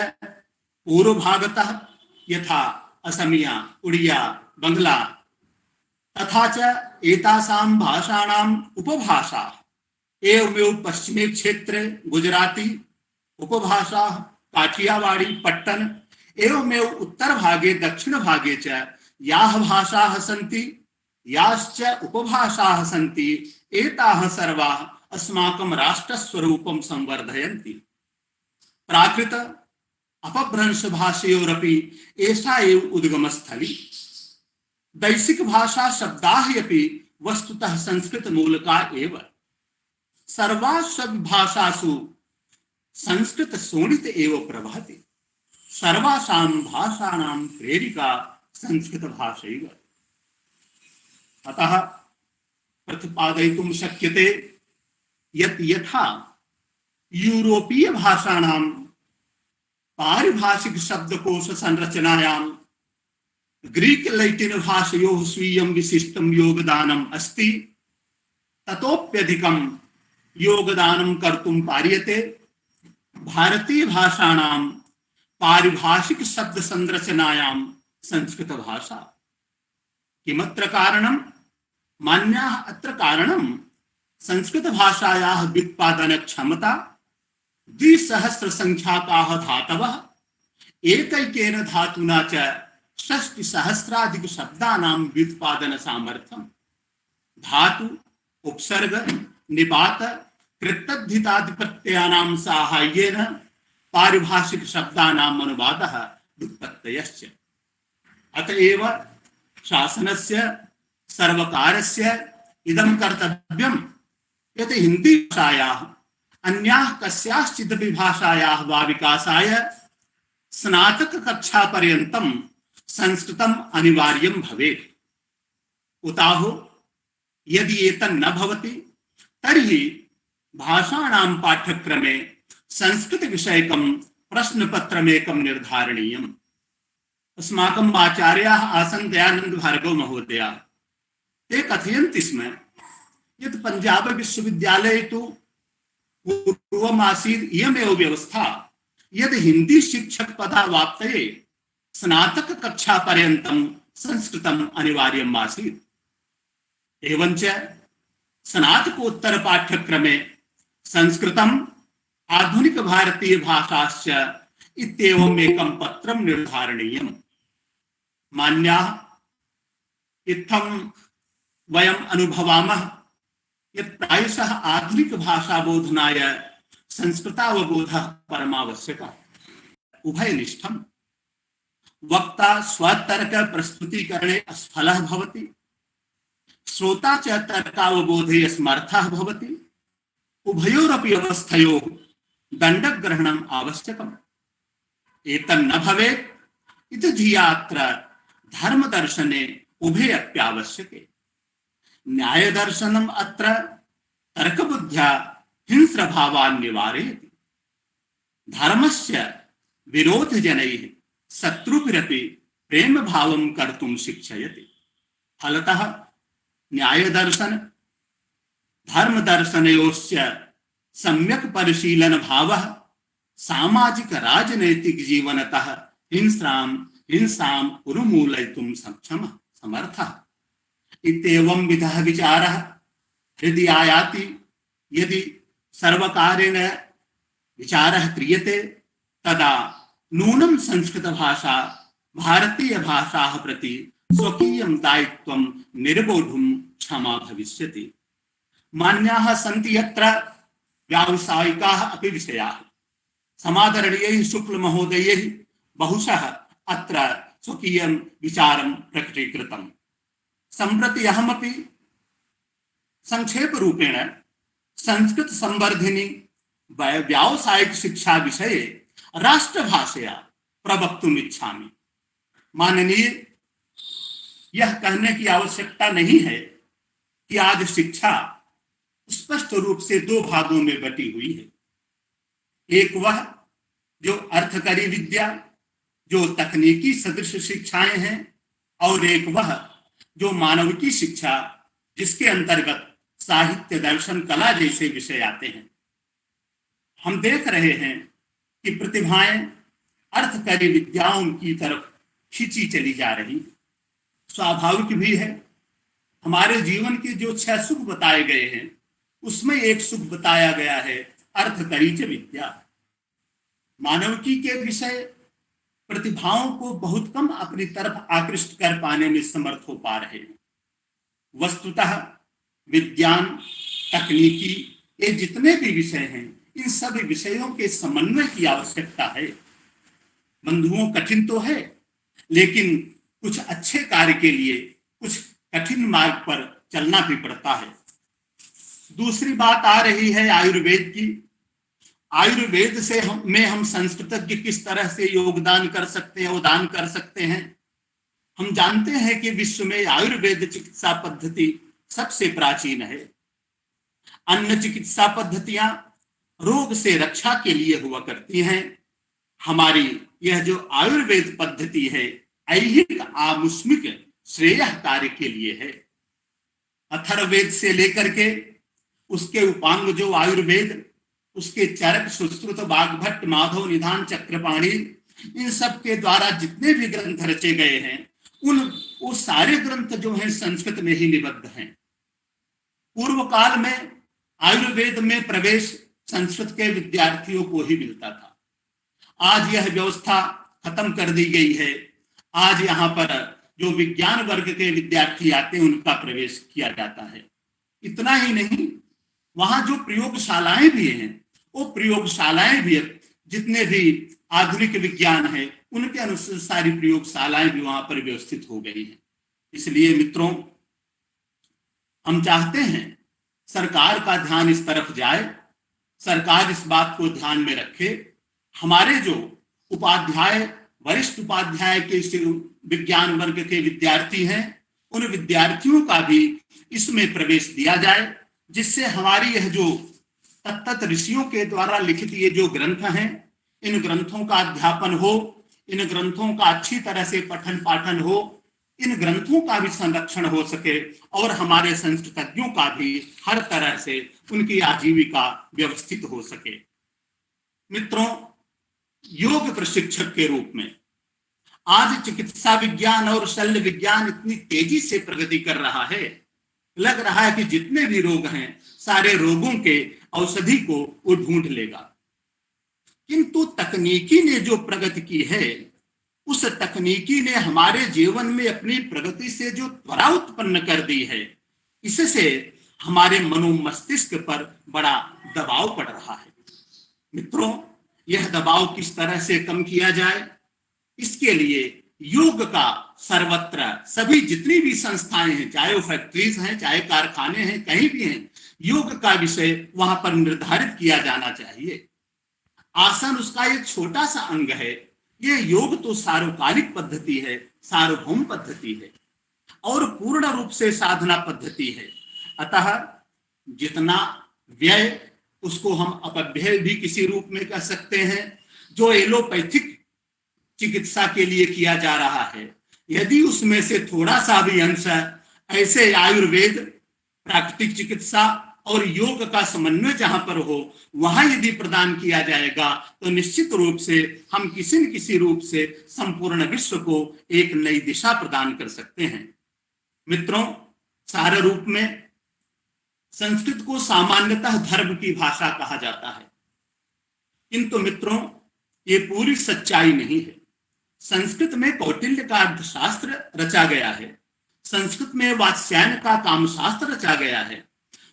पूर्वभागतः यथा असमिया, उड़िया, बंगला तथा च एतासां भाषाणाम् उपभाषा एवमेव पश्चिमे क्षेत्रे गुजराती उपभाषा, काठियावाड़ी, पट्टन एवमेव उत्तर भागे दक्षिण भागे च याः भाषाः सन्ति याश्च उपभाषाः सन्ति एताः सर्वाः अस्माकं राष्ट्रस्वरूपं संवर्धयन्ति। प्राकृत अपभ्रंश भाषयोरपि एषा एव उद्गमस्थली। दैशिक भाषा शब्दाः अपि वस्तुतः संस्कृत मूलका एव। सर्वासु भाषासु संस्कृत शोणित एव प्रवहति। सर्वासां भाषाणां प्रेरिका संस्कृत भाषैव। अतः प्रतिपादयितुं शक्यते यत् यथा यूरोपीय भाषाणां पारिभाषिक शब्दकोश संरचनायां ग्रीक लैटिन भाषयोः स्वीयं विशिष्टं योगदानम् अस्ति, ततोप्यधिकं योगदानं कर्तुं पार्यते भारतीय भाषाणां पारिभाषिक शब्द संरचनायां संस्कृत भाषा। किमत्र कारणं? मान्याः अत्र कारणं संस्कृत भाषायाः व्युत्पादन क्षमता 2,000 संख्याकाः धातवः एकैकेन धातुना च 6,000 शब्दानां व्युत्पादन सामर्थ्यम्। धातु, उपसर्ग, निपात, कृत्तद्धितादि प्रत्ययानां साहाय्येन पारिभाषिक शब्दानाम् अनुवादः व्युत्पत्तयश्च। अतएव शासनस्य सर्वकारस्य इदं कर्तव्यं यत् हिंदी भाषायाः अन्याः कस्याश्चिदपि भाषायाः वा विकासाय स्नातक कक्षा पर्यन्तं संस्कृतम् अनिवार्यं भवेत्। उताहो यदि एतन्न भवति तर्हि भाषाणां पाठ्यक्रमे संस्कृत विषयकं प्रश्नपत्रमेकं निर्धारणीयम्। अस्माकम् आचार्याः आसन् दयानंद भार्गव महोदयाः। ते कथयन्ति स्म यत् पंजाब विश्वविद्यालये तु पूर्वमासीत् इयमेव व्यवस्था यद् हिंदी शिक्षक पदावाप्तये स्नातक कक्षा पर्यन्तं संस्कृतम् अनिवार्यम् आसीत्। एवञ्च स्नातकोत्तर पाठ्यक्रमे संस्कृतम् आधुनिक भारतीय भाषाश्च इत्येवम् एकं पत्रं निर्धारणीयम्। मान्याः इत्थं वयम् अनुभवामः यत् प्रायशः आधुनिक भाषा बोधनाय संस्कृतावबोधः परमावश्यकः। उभयनिष्ठम्। वक्ता स्वतर्क प्रस्तुतीकरणे असफलः भवति, श्रोता च तर्कावबोधे असमर्थः भवति। उभयोरपि अवस्थयोः दण्डग्रहणम् आवश्यकम्। एतन्न भवेत् इति धिया अत्र धर्मदर्शने उभयप्यावश्यके। न्यायदर्शनम् अत्र तर्कबुद्ध्या हिंस्रभावान् निवारयति। धर्मस्य विरोधजनैः शत्रुभिरपि प्रेमभावं कर्तुं शिक्षयति। फलतः न्यायदर्शन धर्मदर्शनयोश्च सम्यक् परिशीलन भावः सामाजिक राजनैतिक जीवनतः हिंसाम् उन्मूलयितुं सक्षमः समर्थः। इत्येवं विधः विचारः हृदि आयाति। यदि सर्वकारेण विचारः क्रियते तदा नूनं संस्कृत भाषा भारतीय भाषाः प्रति स्वकीयं दायित्वं निर्वोढुं क्षमा भविष्यति। मान्याः सन्ति यत्र व्यावसायिकाः अपि विषयाः समादरणीयैः शुक्ल महोदयैः बहुशः अत्र स्वकीयं विचारं प्रकटीकृतम्। सम्प्रति अहमपि संक्षेप रूपेण संस्कृत संवर्धिनी व्यावसायिक शिक्षा विषये राष्ट्रभाषया प्रवक्तुम् इच्छामि। माननीय, यह कहने की आवश्यकता नहीं है कि आज शिक्षा स्पष्ट रूप से दो भागों में बटी हुई है। एक वह जो अर्थकारी विद्या, जो तकनीकी सदृश शिक्षाएं हैं, और एक वह जो मानविकी शिक्षा, जिसके अंतर्गत साहित्य, दर्शन, कला जैसे विषय आते हैं। हम देख रहे हैं कि प्रतिभाएं अर्थकारी विद्याओं की तरफ खींची चली जा रही। स्वाभाविक भी है। हमारे जीवन के जो 6 सुख बताए गए हैं उसमें एक सुख बताया गया है अर्थकरीच विद्या। मानविकी के विषय प्रतिभाओं को बहुत कम अपनी तरफ आकृष्ट कर पाने में समर्थ हो पा रहे हैं। वस्तुतः विज्ञान, तकनीकी, ये जितने भी विषय हैं, इन सभी विषयों के समन्वय की आवश्यकता है। बंधुओं, कठिन तो है, लेकिन कुछ अच्छे कार्य के लिए कुछ कठिन मार्ग पर चलना भी पड़ता है। दूसरी बात आ रही है आयुर्वेद की। आयुर्वेद से हम संस्कृतज्ञ किस तरह से योगदान कर सकते हैं, उदान कर सकते हैं। हम जानते हैं कि विश्व में आयुर्वेद चिकित्सा पद्धति सबसे प्राचीन है। अन्य चिकित्सा पद्धतियां रोग से रक्षा के लिए हुआ करती हैं। हमारी यह जो आयुर्वेद पद्धति है, ऐहिक आमुष्मिक श्रेय कार्य के लिए है। अथर्ववेद से लेकर के उसके उपांग जो आयुर्वेद, उसके चरक, सुश्रुत, वाग्भट, माधव निधान, चक्रपाणी, इन सब के द्वारा जितने भी ग्रंथ रचे गए हैं, वो सारे ग्रंथ जो हैं संस्कृत में ही निबद्ध हैं। पूर्व काल में आयुर्वेद में प्रवेश संस्कृत के विद्यार्थियों को ही मिलता था। आज यह व्यवस्था खत्म कर दी गई है। आज यहाँ पर जो विज्ञान वर्ग के विद्यार्थी आते हैं उनका प्रवेश किया जाता है। इतना ही नहीं, वहां जो प्रयोगशालाएं भी हैं, वो प्रयोगशालाएं भी जितने भी आधुनिक विज्ञान है उनके अनुसार सारी प्रयोगशालाएं भी वहां पर व्यवस्थित हो गई हैं। इसलिए मित्रों, हम चाहते हैं सरकार का ध्यान इस तरफ जाए, सरकार इस बात को ध्यान में रखे। हमारे जो उपाध्याय, वरिष्ठ उपाध्याय के विज्ञान वर्ग के विद्यार्थी हैं, उन विद्यार्थियों का भी इसमें प्रवेश दिया जाए, जिससे हमारी यह जो तत्त ऋषियों के द्वारा लिखित ये जो ग्रंथ हैं, इन ग्रंथों का अध्यापन हो, इन ग्रंथों का अच्छी तरह से पठन पाठन हो, इन ग्रंथों का भी संरक्षण हो सके और हमारे संस्कृतज्ञों का भी हर तरह से उनकी आजीविका व्यवस्थित हो सके। मित्रों, योग प्रशिक्षक के रूप में आज चिकित्सा विज्ञान और शल्य विज्ञान इतनी तेजी से प्रगति कर रहा है, लग रहा है कि जितने भी रोग हैं सारे रोगों के औषधि को वो ढूंढ लेगा। किंतु तकनीकी ने जो प्रगति की है, उस तकनीकी ने हमारे जीवन में अपनी प्रगति से जो त्वरा उत्पन्न कर दी है, इससे हमारे मनोमस्तिष्क पर बड़ा दबाव पड़ रहा है। मित्रों, यह दबाव किस तरह से कम किया जाए, इसके लिए योग का सर्वत्र सभी जितनी भी संस्थाएं हैं, चाहे वो फैक्ट्रीज हैं, चाहे कारखाने हैं, कहीं भी हैं, योग का विषय वहां पर निर्धारित किया जाना चाहिए। आसन उसका एक छोटा सा अंग है। ये योग तो सार्वकालिक पद्धति है, सार्वभौम पद्धति है और पूर्ण रूप से साधना पद्धति है। अतः जितना व्यय, उसको हम अपव्यय भी किसी रूप में कह सकते हैं, जो एलोपैथिक चिकित्सा के लिए किया जा रहा है, यदि उसमें से थोड़ा सा भी अंश ऐसे आयुर्वेद, प्राकृतिक चिकित्सा और योग का समन्वय जहां पर हो, वहां यदि प्रदान किया जाएगा तो निश्चित रूप से हम किसी न किसी रूप से संपूर्ण विश्व को एक नई दिशा प्रदान कर सकते हैं। मित्रों, सारे रूप में संस्कृत को सामान्यतः धर्म की भाषा कहा जाता है, किंतु मित्रों ये पूरी सच्चाई नहीं है। संस्कृत में कौटिल्य का अर्थशास्त्र रचा गया है, संस्कृत में वात्स्यायन का कामशास्त्र रचा गया है।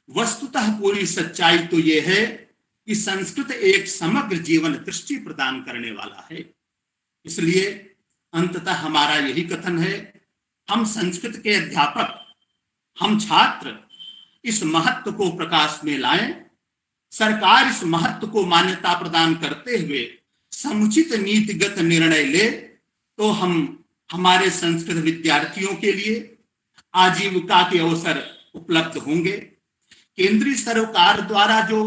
वस्तुतः पूरी सच्चाई तो यह है कि संस्कृत एक समग्र जीवन दृष्टि प्रदान करने वाला है। इसलिए अंततः हमारा यही कथन है, हम संस्कृत के अध्यापक, हम छात्र इस महत्व को प्रकाश में लाएं। सरकार इस महत्व को मान्यता प्रदान करते हुए समुचित नीतिगत निर्णय ले तो हम हमारे संस्कृत विद्यार्थियों के लिए आजीविका के अवसर उपलब्ध होंगे। केंद्रीय सरकार द्वारा जो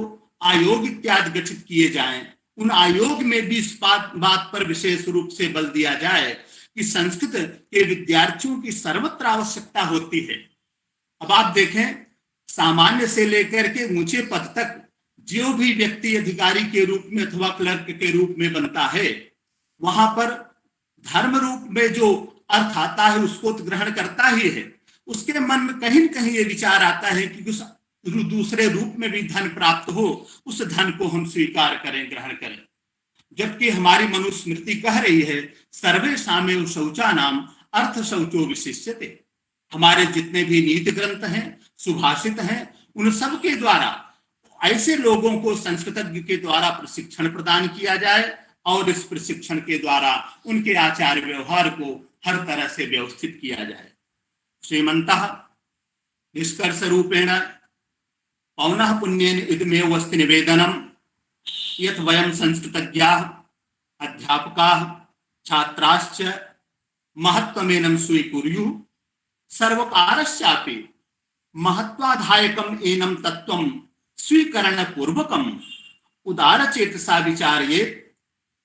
आयोग इत्यादि गठित किए जाएं, उन आयोग में भी इस बात पर विशेष रूप से बल दिया जाए कि संस्कृत के विद्यार्थियों की सर्वत्र आवश्यकता होती है। अब आप देखें, सामान्य से लेकर के ऊंचे पद तक जो भी व्यक्ति अधिकारी के रूप में अथवा क्लर्क के रूप में बनता है, वहां पर धर्म रूप में जो अर्थ आता है उसको तो ग्रहण करता ही है। उसके मन में कहीं न कहीं ये विचार आता है कि कुछ दूसरे रूप में भी धन प्राप्त हो, उस धन को हम स्वीकार करें, ग्रहण करें। जबकि हमारी मनुस्मृति कह रही है, सर्वे सामेव शौचानाम अर्थ शौचो विशिष्यते। हमारे जितने भी नीति ग्रंथ हैं, सुभाषित हैं, उन सब के द्वारा ऐसे लोगों को संस्कृतज्ञ के द्वारा प्रशिक्षण प्रदान किया जाए और इस प्रशिक्षण के द्वारा उनके आचार व्यवहार को हर तरह से व्यवस्थित किया जाए। श्रीमन्तः निष्कर्ष रूपेण पौनः पुण्येन इदमेव अस्ति निवेदनम् यत् वयं संस्कृतज्ञाः अध्यापकाः छात्राश्च महत्त्वमेनं स्वीकुर्युः सर्वकारस्यापि महत्वाधायकम् एनं तत्त्वं स्वीकरणपूर्वकम् उदारचेतसा विचार्येत्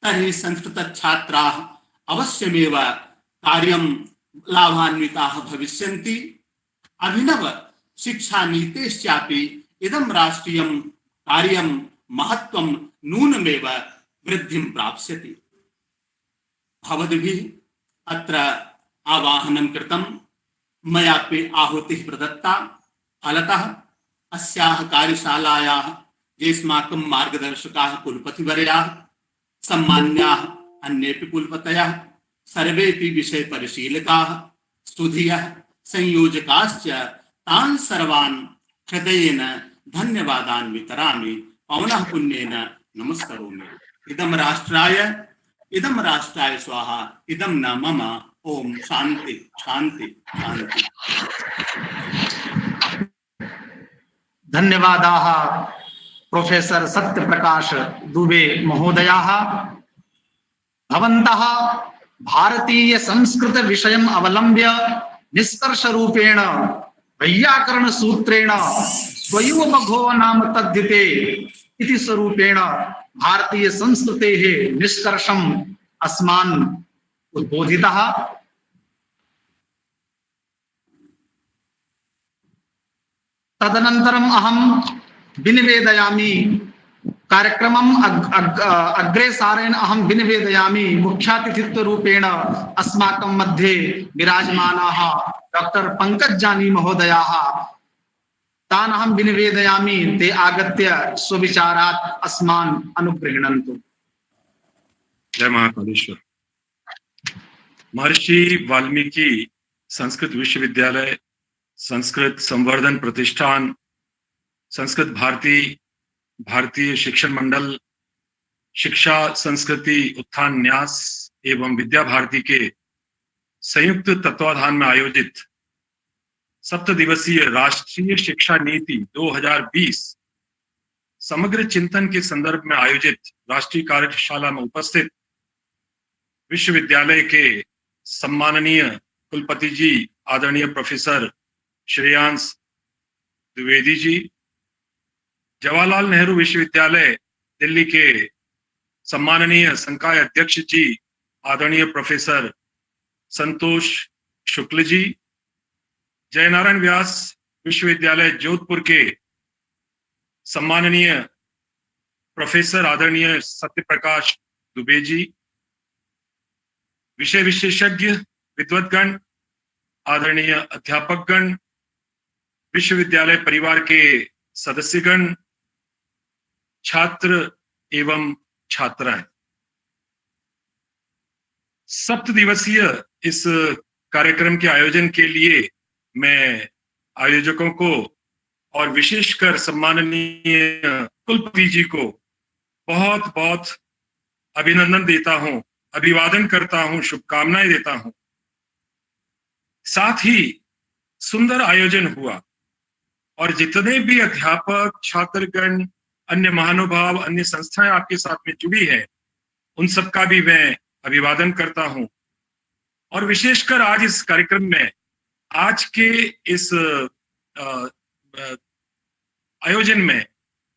तर्हि संस्कृत छात्राः अवश्यमेव कार्यं लाभान्विताः भविष्यन्ति। अभिनव शिक्षा नीतेश्चापि इदं राष्ट्रियं कार्यं महत्त्वं नूनमेव वृद्धिं प्राप्स्यति। भवद्भिः अत्र आवाहनं कृतं, मयापि आहुतिः प्रदत्ता। फलतः अस्याः कार्यशालायाः येऽस्माकं मार्गदर्शकाः कुलपतिवर्याः, सम्मान्याः अन्येऽपि कुलपतयः, सर्वेऽपि विषय परिशीलकाः, सुधियः संयोजकाश्च तान् सर्वान् हृदयेन धन्यवादान् वितरामि। पौनः पुण्येन नमस्करोमि। इदं राष्ट्राय स्वाहा, इदं न मम। ओम शांति शांति शांति। धन्यवादाः प्रोफेसर सत्यप्रकाश दुबे महोदयाः। भवन्तः भारतीय संस्कृत विषयम् अवलम्ब्य निष्कर्षरूपेण वैयाकरण सूत्रेण स्वयोमघो नाम तद्धिते इति स्वरूपेण भारतीय संस्कृतेः निष्कर्षम् अस्मान् उद्बोधितः। तदनन्तरम् अहं विनिवेदयामि कार्यक्रमम् अग्रेसारेण अहं विनिवेदयामि मुख्यातिथित्वरूपेण अस्माकं मध्ये विराजमानाः डॉक्टर पंकज जानी महोदयाः। तान् अहं विनिवेदयामि, ते आगत्य स्वविचारात् अस्मान् अनुगृह्णन्तु। जय महाकालेश्वर। महर्षि वाल्मीकि संस्कृत विश्वविद्यालय, संस्कृत संवर्धन प्रतिष्ठान संस्कृत भारती, भारतीय शिक्षण मंडल, शिक्षा संस्कृति उत्थान न्यास एवं विद्या भारती के संयुक्त तत्वाधान में आयोजित 7 दिवसीय राष्ट्रीय शिक्षा नीति 2020 समग्र चिंतन के संदर्भ में आयोजित राष्ट्रीय कार्यशाला में उपस्थित विश्वविद्यालय के सम्माननीय कुलपति जी आदरणीय प्रोफेसर श्रेयांश द्विवेदी जी, जवाहरलाल नेहरू विश्वविद्यालय दिल्ली के सम्माननीय संकाय अध्यक्ष जी आदरणीय प्रोफेसर संतोष शुक्ल जी, जयनारायण व्यास विश्वविद्यालय जोधपुर के सम्माननीय प्रोफेसर आदरणीय सत्यप्रकाश दुबे जी, विषय विशेषज्ञ विद्वद्गण, आदरणीय अध्यापकगण, विश्वविद्यालय परिवार के सदस्यगण, छात्र एवं छात्राएं, 7 दिवसीय इस कार्यक्रम के आयोजन के लिए मैं आयोजकों को और विशेषकर सम्माननीय कुलपति जी को बहुत बहुत अभिनंदन देता हूं, अभिवादन करता हूं, शुभकामनाएं देता हूं। साथ ही सुंदर आयोजन हुआ और जितने भी अध्यापक, छात्रगण, अन्य महानुभाव, अन्य संस्थाएं आपके साथ में जुड़ी है, उन सबका भी मैं अभिवादन करता हूं। और विशेषकर आज इस कार्यक्रम में, आज के इस आयोजन में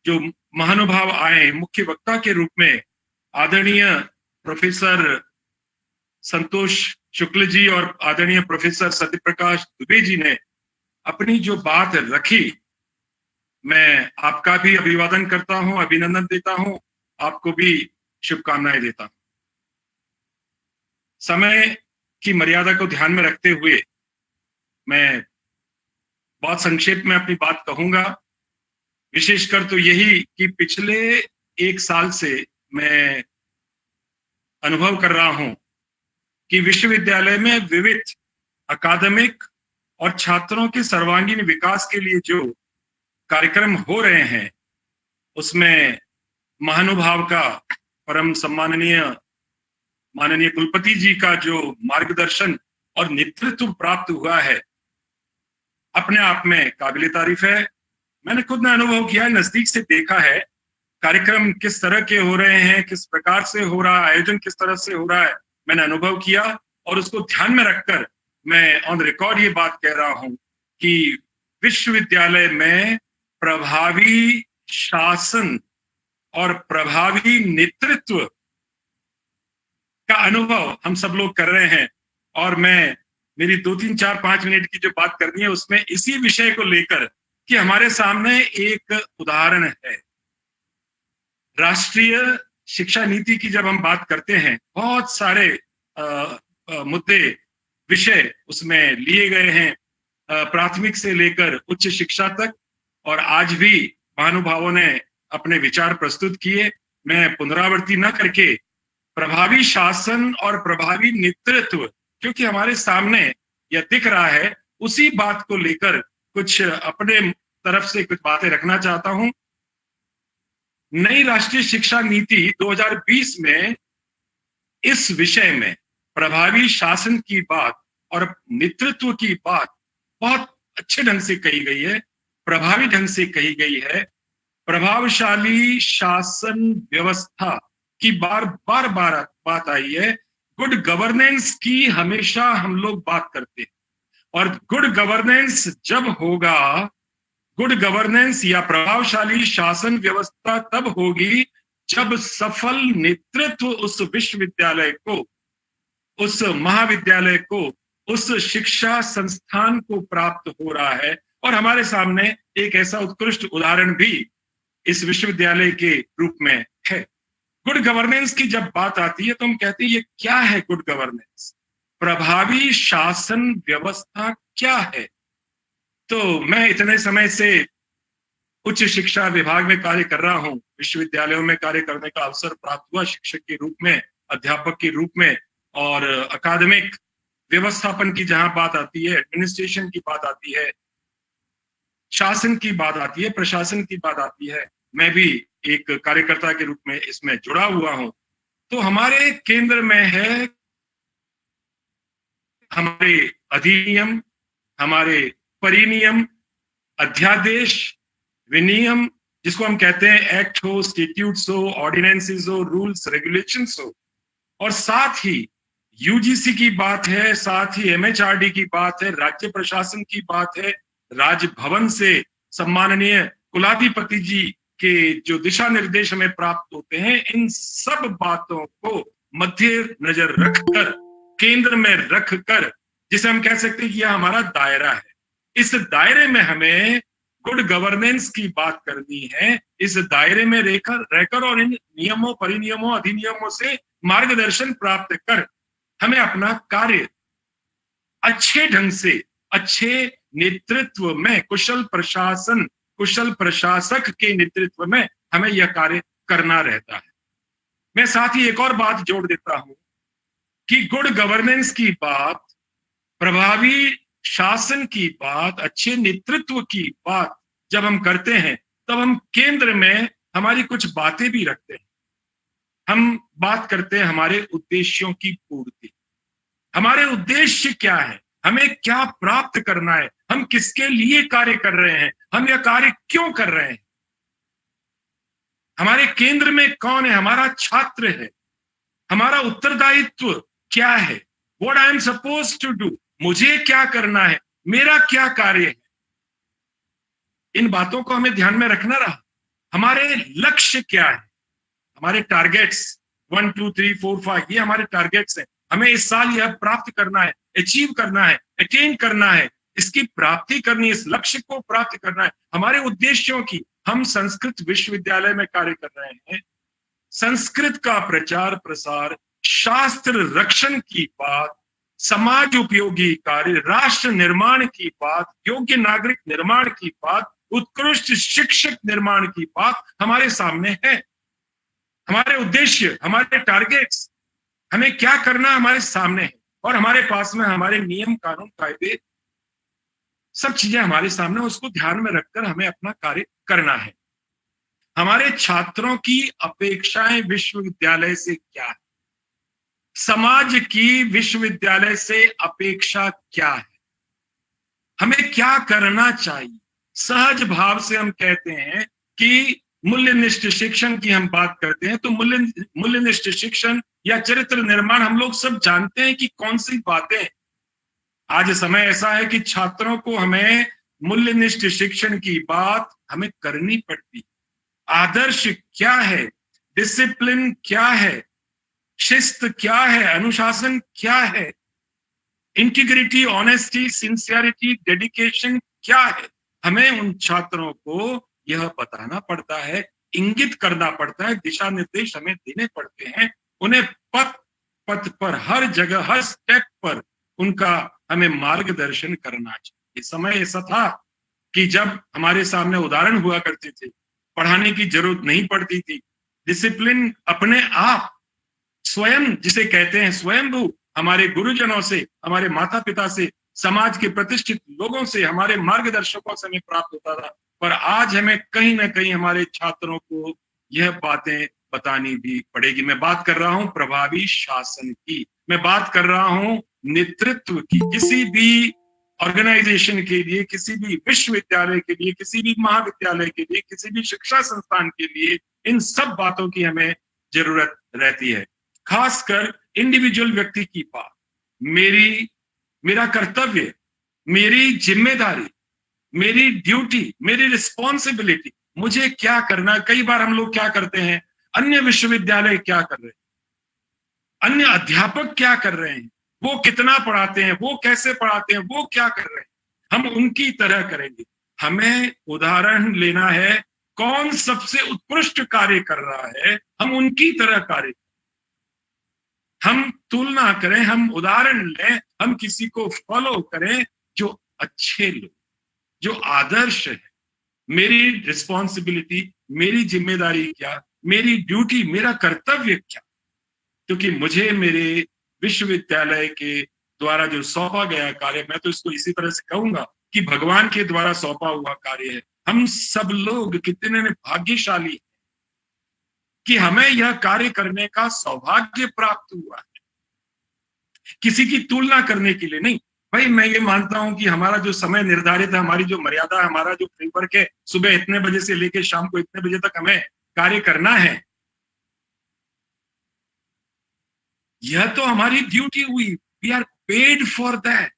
जो महानुभाव आए मुख्य वक्ता के रूप में, आदरणीय प्रोफेसर संतोष शुक्ल जी और आदरणीय प्रोफेसर सत्यप्रकाश दुबे जी ने अपनी जो बात रखी, मैं आपका भी अभिवादन करता हूं, अभिनंदन देता हूं, आपको भी शुभकामनाएं देता हूं। समय की मर्यादा को ध्यान में रखते हुए मैं बहुत संक्षेप में अपनी बात कहूंगा। विशेषकर तो यही कि पिछले 1 साल से मैं अनुभव कर रहा हूं कि विश्वविद्यालय में विविध अकादमिक और छात्रों के सर्वांगीण विकास के लिए जो कार्यक्रम हो रहे हैं, उसमें महानुभाव का, परम सम्माननीय माननीय कुलपति जी का जो मार्गदर्शन और नेतृत्व प्राप्त हुआ है, अपने आप में काबिले तारीफ है। मैंने खुद ने अनुभव किया है, नजदीक से देखा है कार्यक्रम किस तरह के हो रहे हैं, किस प्रकार से हो रहा है, आयोजन किस तरह से हो रहा है, मैंने अनुभव किया और उसको ध्यान में रखकर मैं ऑन रिकॉर्ड ये बात कह रहा हूं कि विश्वविद्यालय में प्रभावी शासन और प्रभावी नेतृत्व का अनुभव हम सब लोग कर रहे हैं। और मैं, मेरी 2, 3, 4, 5 मिनट की जो बात करनी है उसमें इसी विषय को लेकर कि हमारे सामने एक उदाहरण है। राष्ट्रीय शिक्षा नीति की जब हम बात करते हैं, बहुत सारे मुद्दे, विषय उसमें लिए गए हैं, प्राथमिक से लेकर उच्च शिक्षा तक, और आज भी महानुभावों ने अपने विचार प्रस्तुत किए। मैं पुनरावृत्ति न करके प्रभावी शासन और प्रभावी नेतृत्व, क्योंकि हमारे सामने यह दिख रहा है, उसी बात को लेकर कुछ अपने तरफ से कुछ बातें रखना चाहता हूं। नई राष्ट्रीय शिक्षा नीति 2020 में इस विषय में प्रभावी शासन की बात और नेतृत्व की बात बहुत अच्छे ढंग से कही गई है, प्रभावी ढंग से कही गई है। प्रभावशाली शासन व्यवस्था की बार बार बात आई है। गुड गवर्नेंस की हमेशा हम लोग बात करते हैं, और गुड गवर्नेंस जब होगा, गुड गवर्नेंस या प्रभावशाली शासन व्यवस्था तब होगी जब सफल नेतृत्व उस विश्वविद्यालय को, उस महाविद्यालय को, उस शिक्षा संस्थान को प्राप्त हो रहा है। और हमारे सामने एक ऐसा उत्कृष्ट उदाहरण भी इस विश्वविद्यालय के रूप में है। गुड गवर्नेंस की जब बात आती है तो हम कहते हैं ये क्या है गुड गवर्नेंस, प्रभावी शासन व्यवस्था क्या है। तो मैं इतने समय से उच्च शिक्षा विभाग में कार्य कर रहा हूं, विश्वविद्यालयों में कार्य करने का अवसर प्राप्त हुआ शिक्षक के रूप में, अध्यापक के रूप में, और अकादमिक व्यवस्थापन की जहां बात आती है, एडमिनिस्ट्रेशन की बात आती है, शासन की बात आती है, प्रशासन की बात आती है, मैं भी एक कार्यकर्ता के रूप में इसमें जुड़ा हुआ हूं, तो हमारे केंद्र में है हमारे अधिनियम, हमारे परिनियम, अध्यादेश, विनियम, जिसको हम कहते हैं एक्ट हो, स्टेट्यूट्स हो, ऑर्डिनेंसेस हो, रूल्स रेगुलेशंस हो, और साथ ही यूजीसी की बात है, साथ ही एमएचआरडी की बात है, राज्य प्रशासन की बात है, राजभवन से सम्माननीय कुलाधिपति जी के जो दिशा निर्देश हमें प्राप्त होते हैं, इन सब बातों को मध्य नजर रखकर, केंद्र में रखकर, जिसे हम कह सकते हैं कि यह हमारा दायरा है, इस दायरे में हमें गुड गवर्नेंस की बात करनी है। इस दायरे में रहकर और इन नियमों, परिनियमों, अधिनियमों से मार्गदर्शन प्राप्त कर हमें अपना कार्य अच्छे ढंग से, अच्छे नेतृत्व में, कुशल प्रशासन, कुशल प्रशासक के नेतृत्व में हमें यह कार्य करना रहता है। मैं साथ ही एक और बात जोड़ देता हूं कि गुड गवर्नेंस की बात, प्रभावी शासन की बात, अच्छे नेतृत्व की बात जब हम करते हैं, तब हम केंद्र में हमारी कुछ बातें भी रखते हैं। हम बात करते हैं हमारे उद्देश्यों की पूर्ति। हमारे उद्देश्य क्या है, हमें क्या प्राप्त करना है, हम किसके लिए कार्य कर रहे हैं, हम यह कार्य क्यों कर रहे हैं, हमारे केंद्र में कौन है, हमारा छात्र है, हमारा उत्तरदायित्व क्या है, what I am suppose to do, मुझे क्या करना है, मेरा क्या कार्य है। इन बातों को हमें ध्यान में रखना रहा। हमारे लक्ष्य क्या है, हमारे टारगेट्स 1 2 3 4 5, ये हमारे टारगेट्स हैं। हमें इस साल यह प्राप्त करना है, अचीव करना है, अटेन करना है, इसकी प्राप्ति करनी है, इस लक्ष्य को प्राप्त करना है। हमारे उद्देश्यों की, हम संस्कृत विश्वविद्यालय में कार्य कर रहे हैं, संस्कृत का प्रचार प्रसार, शास्त्र रक्षण की बात, समाज उपयोगी कार्य, राष्ट्र निर्माण की बात, योग्य नागरिक निर्माण की बात, उत्कृष्ट शिक्षक निर्माण की बात हमारे सामने है। हमारे उद्देश्य, हमारे टारगेट्स, हमें क्या करना हमारे सामने है, और हमारे पास में हमारे नियम, कानून, कायदे, सब चीजें हमारे सामने, उसको ध्यान में रखकर हमें अपना कार्य करना है। हमारे छात्रों की अपेक्षाएं विश्वविद्यालय से क्या है, समाज की विश्वविद्यालय से अपेक्षा क्या है, हमें क्या करना चाहिए। सहज भाव से हम कहते हैं कि मूल्यनिष्ठ शिक्षण की हम बात करते हैं, तो मूल्यनिष्ठ शिक्षण या चरित्र निर्माण हम लोग सब जानते हैं कि कौन सी बातें। आज समय ऐसा है कि छात्रों को हमें मूल्यनिष्ठ शिक्षण की बात हमें करनी पड़ती। आदर्श क्या है, डिसिप्लिन क्या है, शिस्त क्या है, अनुशासन क्या है, इंटीग्रिटी, ऑनेस्टी, सिंसियरिटी, डेडिकेशन क्या है, हमें उन छात्रों को यह बताना पड़ता है, इंगित करना पड़ता है, दिशा निर्देश हमें देने पड़ते हैं, उन्हें पथ पर, हर जगह, हर स्टेप पर उनका हमें मार्गदर्शन करना चाहिए। समय ऐसा था कि जब हमारे सामने उदाहरण हुआ करते थे, पढ़ाने की जरूरत नहीं पड़ती थी, डिसिप्लिन अपने आप स्वयं, जिसे कहते हैं स्वयंभू, हमारे गुरुजनों से, हमारे माता पिता से, समाज के प्रतिष्ठित लोगों से, हमारे मार्गदर्शकों से हमें प्राप्त होता था। पर आज हमें कहीं ना कहीं हमारे छात्रों को यह बातें बतानी भी पड़ेगी। मैं बात कर रहा हूं प्रभावी शासन की, मैं बात कर रहा हूं नेतृत्व की। किसी भी ऑर्गेनाइजेशन के लिए, किसी भी विश्वविद्यालय के लिए, किसी भी महाविद्यालय के लिए, किसी भी शिक्षा संस्थान के लिए इन सब बातों की हमें जरूरत रहती है। खासकर इंडिविजुअल व्यक्ति की बात, मेरा कर्तव्य, मेरी जिम्मेदारी, मेरी ड्यूटी, मेरी रिस्पॉन्सिबिलिटी, मुझे क्या करना। कई बार हम लोग क्या करते हैं, अन्य विश्वविद्यालय क्या कर रहे हैं, अन्य अध्यापक क्या कर रहे हैं, वो कितना पढ़ाते हैं, वो कैसे पढ़ाते हैं, वो क्या कर रहे हैं, हम उनकी तरह करेंगे। हमें उदाहरण लेना है, कौन सबसे उत्कृष्ट कार्य कर रहा है, हम उनकी तरह कार्य, हम तुलना करें, हम उदाहरण लें, हम किसी को फॉलो करें जो अच्छे लोग, जो आदर्श है। मेरी रिस्पॉन्सिबिलिटी, मेरी जिम्मेदारी क्या, मेरी ड्यूटी, मेरा कर्तव्य क्या, क्योंकि मुझे मेरे विश्वविद्यालय के द्वारा जो सौंपा गया कार्य, मैं तो इसको इसी तरह से कहूंगा, कि भगवान के द्वारा सौंपा हुआ कार्य है। हम सब लोग कितने भाग्यशाली कि हमें यह कार्य करने का सौभाग्य प्राप्त हुआ है, किसी की तुलना करने के लिए नहीं। भाई मैं ये मानता हूं कि हमारा जो समय निर्धारित है, हमारी जो मर्यादा है, हमारा जो फ्रेमवर्क है, सुबह इतने बजे से लेकर शाम को इतने बजे तक हमें कार्य करना है, यह तो हमारी ड्यूटी हुई। We are paid for that.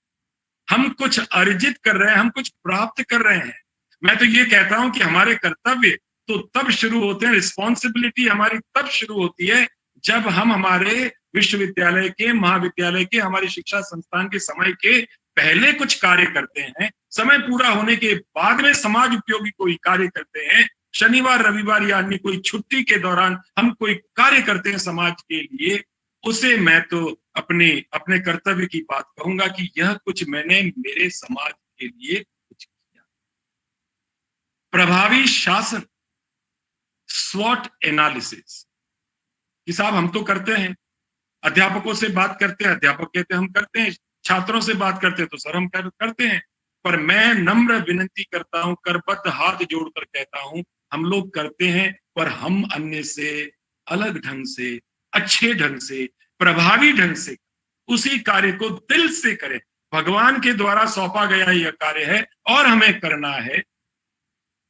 हम कुछ अर्जित कर रहे हैं, हम कुछ प्राप्त कर रहे हैं। मैं तो ये कहता हूं कि हमारे कर्तव्य तो तब शुरू होते हैं, रिस्पॉन्सिबिलिटी हमारी तब शुरू होती है जब हम हमारे विश्वविद्यालय के, महाविद्यालय के, हमारी शिक्षा संस्थान के समय के पहले कुछ कार्य करते हैं, समय पूरा होने के बाद में समाज उपयोगी कोई कार्य करते हैं, शनिवार रविवार या अन्य कोई छुट्टी के दौरान हम कोई कार्य करते हैं समाज के लिए, उसे मैं तो अपने कर्तव्य की बात कहूंगा कि यह कुछ मैंने मेरे समाज के लिए कुछ किया। प्रभावी शासन, स्वॉट एनालिसिस कि साहब हम तो करते हैं, अध्यापकों से बात करते हैं, अध्यापक कहते हैं हम करते हैं, छात्रों से बात करते हैं तो सर हम करते हैं, पर मैं नम्र विनती करता हूं, करबद्ध हाथ जोड़कर कहता हूं, हम लोग करते हैं पर हम अन्य से अलग ढंग से, अच्छे ढंग से, प्रभावी ढंग से उसी कार्य को दिल से करें। भगवान के द्वारा सौंपा गया यह कार्य है और हमें करना है।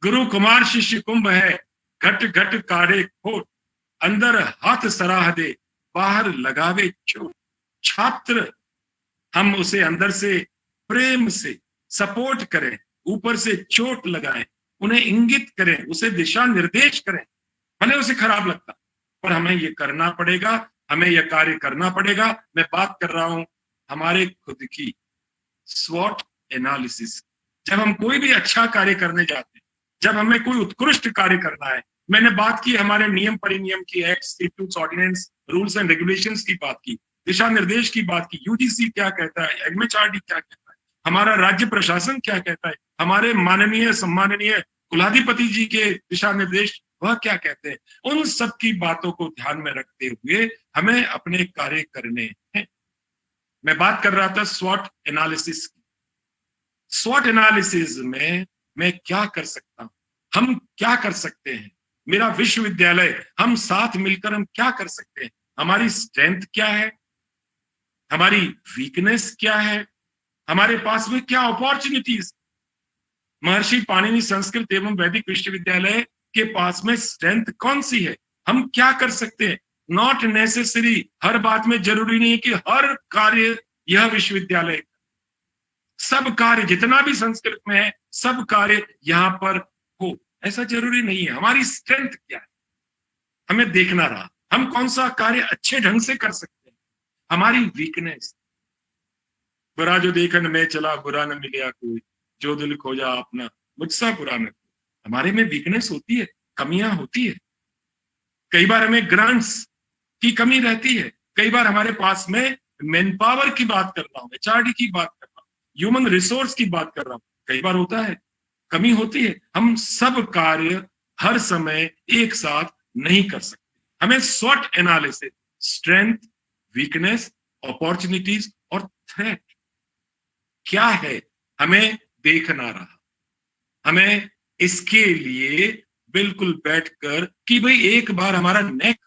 गुरु कुमार शिष्य कुंभ है, घट घट कार्य खोट, अंदर हाथ सराह दे, बाहर लगावे चोट। छात्र हम उसे अंदर से प्रेम से सपोर्ट करें, ऊपर से चोट लगाएं, उन्हें इंगित करें, उसे दिशा निर्देश करें, भले उसे खराब लगता पर हमें ये करना पड़ेगा, हमें यह कार्य करना पड़ेगा। मैं बात कर रहा हूं हमारे खुद की स्वॉट एनालिसिस। जब हम कोई भी अच्छा कार्य करने जाते हैं, जब हमें कोई उत्कृष्ट कार्य करना है, मैंने बात की हमारे नियम परिनियम की, act, statutes, ordinances, rules and regulations की बात की, दिशा निर्देश की बात की, यूजीसी क्या कहता है, एमएचआरडी क्या कहता है, हमारा राज्य प्रशासन क्या कहता है, हमारे माननीय सम्माननीय कुलाधिपति जी के दिशा निर्देश वह क्या कहते हैं। उन सब की बातों को ध्यान में रखते हुए हमें अपने कार्य करने हैं। मैं बात कर रहा था स्वॉट एनालिसिस की। स्वॉट एनालिसिस में मैं क्या कर सकता हूं, हम क्या कर सकते हैं, मेरा विश्वविद्यालय, हम साथ मिलकर हम क्या कर सकते हैं, हमारी स्ट्रेंथ क्या है, हमारी वीकनेस क्या है, हमारे पास में क्या अपॉर्चुनिटीज। महर्षि पाणिनि संस्कृत एवं वैदिक विश्वविद्यालय के पास में स्ट्रेंथ कौन सी है, हम क्या कर सकते हैं। नॉट नेसेसरी, हर बात में जरूरी नहीं कि हर कार्य यह विश्वविद्यालय, सब कार्य जितना भी संस्कृत में है, सब कार्य यहां पर हो, ऐसा जरूरी नहीं है। हमारी स्ट्रेंथ क्या है, हमें देखना रहा, हम कौन सा कार्य अच्छे ढंग से कर सकते हैं। हमारी वीकनेस, बुरा जो देखन मैं चला, बुरा न मिलिया कोई, जो दिल खोजा अपना मुझसा बुरा न। हमारे में वीकनेस होती है, कमियां होती है, कई बार हमें ग्रांट्स की कमी रहती है, कई बार हमारे पास में मैन पावर की बात कर रहा हूं, एचआरडी की बात कर रहा हूं, ह्यूमन रिसोर्स की बात कर रहा हूं, कई बार होता है, कमी होती है। हम सब कार्य हर समय एक साथ नहीं कर सकते। हमें स्वॉट एनालिसिस, स्ट्रेंथ, वीकनेस, अपॉर्चुनिटीज और थ्रेट क्या है, हमें देखना रहा। हमें इसके लिए बिल्कुल बैठकर कि भाई एक बार हमारा नेक,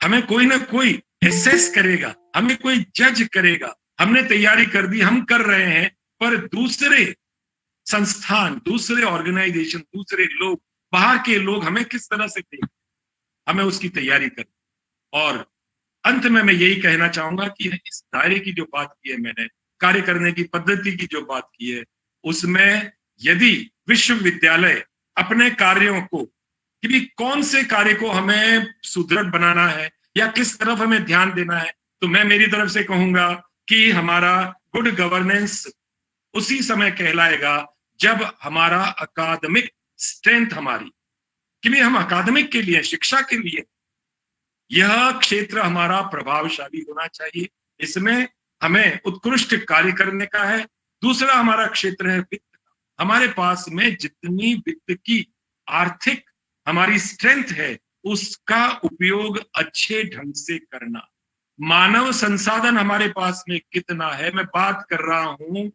हमें कोई ना कोई एसेस करेगा, हमें कोई जज करेगा। हमने तैयारी कर दी, हम कर रहे हैं, पर दूसरे संस्थान, दूसरे ऑर्गेनाइजेशन, दूसरे लोग, बाहर के लोग हमें किस तरह से देखें, हमें उसकी तैयारी करनी। और अंत में मैं यही कहना चाहूंगा कि इस दायरे की जो बात की है मैंने, कार्य करने की पद्धति की जो बात की है, उसमें यदि विश्वविद्यालय अपने कार्यों को, कि भी कौन से कार्य को हमें सुदृढ़ बनाना है या किस तरफ हमें ध्यान देना है, तो मैं मेरी तरफ से कहूंगा कि हमारा गुड गवर्नेंस उसी समय कहलाएगा जब हमारा अकादमिक स्ट्रेंथ, हमारी कि भी हम अकादमिक के लिए, शिक्षा के लिए, यह क्षेत्र हमारा प्रभावशाली होना चाहिए। इसमें हमें उत्कृष्ट कार्य करने का है। दूसरा हमारा क्षेत्र है वित्त का। हमारे पास में जितनी वित्त की आर्थिक हमारी स्ट्रेंथ है, उसका उपयोग अच्छे ढंग से करना। मानव संसाधन हमारे पास में कितना है, मैं बात कर रहा हूं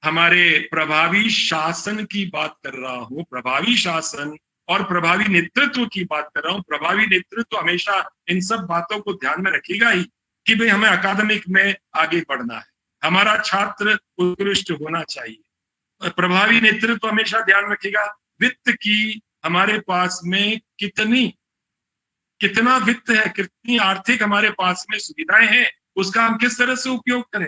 हमारे प्रभावी शासन की बात कर रहा हूं, प्रभावी शासन और प्रभावी नेतृत्व की बात कर रहा हूं। प्रभावी नेतृत्व हमेशा इन सब बातों को ध्यान में रखेगा ही कि भाई हमें अकादमिक में आगे बढ़ना है, हमारा छात्र उत्कृष्ट होना चाहिए। प्रभावी नेतृत्व हमेशा ध्यान रखेगा वित्त की हमारे पास में कितना वित्त है, कितनी आर्थिक हमारे पास में सुविधाएं हैं, उसका हम किस तरह से उपयोग करें।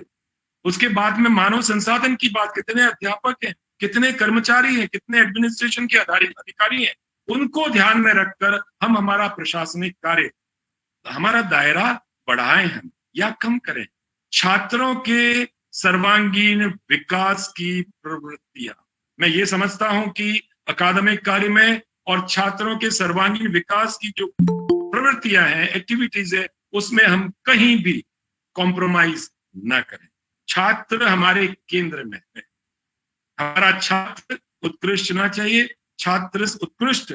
उसके बाद में मानव संसाधन की बात, कितने अध्यापक हैं, कितने कर्मचारी हैं, कितने एडमिनिस्ट्रेशन के अधिकारी हैं, उनको ध्यान में रखकर हम हमारा प्रशासनिक कार्य, हमारा दायरा बढ़ाएं हम या कम करें। छात्रों के सर्वांगीण विकास की प्रवृत्तियां, मैं ये समझता हूं कि अकादमिक कार्य में और छात्रों के सर्वांगीण विकास की जो प्रवृत्तियां हैं, एक्टिविटीज है, उसमें हम कहीं भी कॉम्प्रोमाइज ना करें। छात्र हमारे केंद्र में है, हमारा छात्र उत्कृष्ट होना चाहिए। छात्र उत्कृष्ट,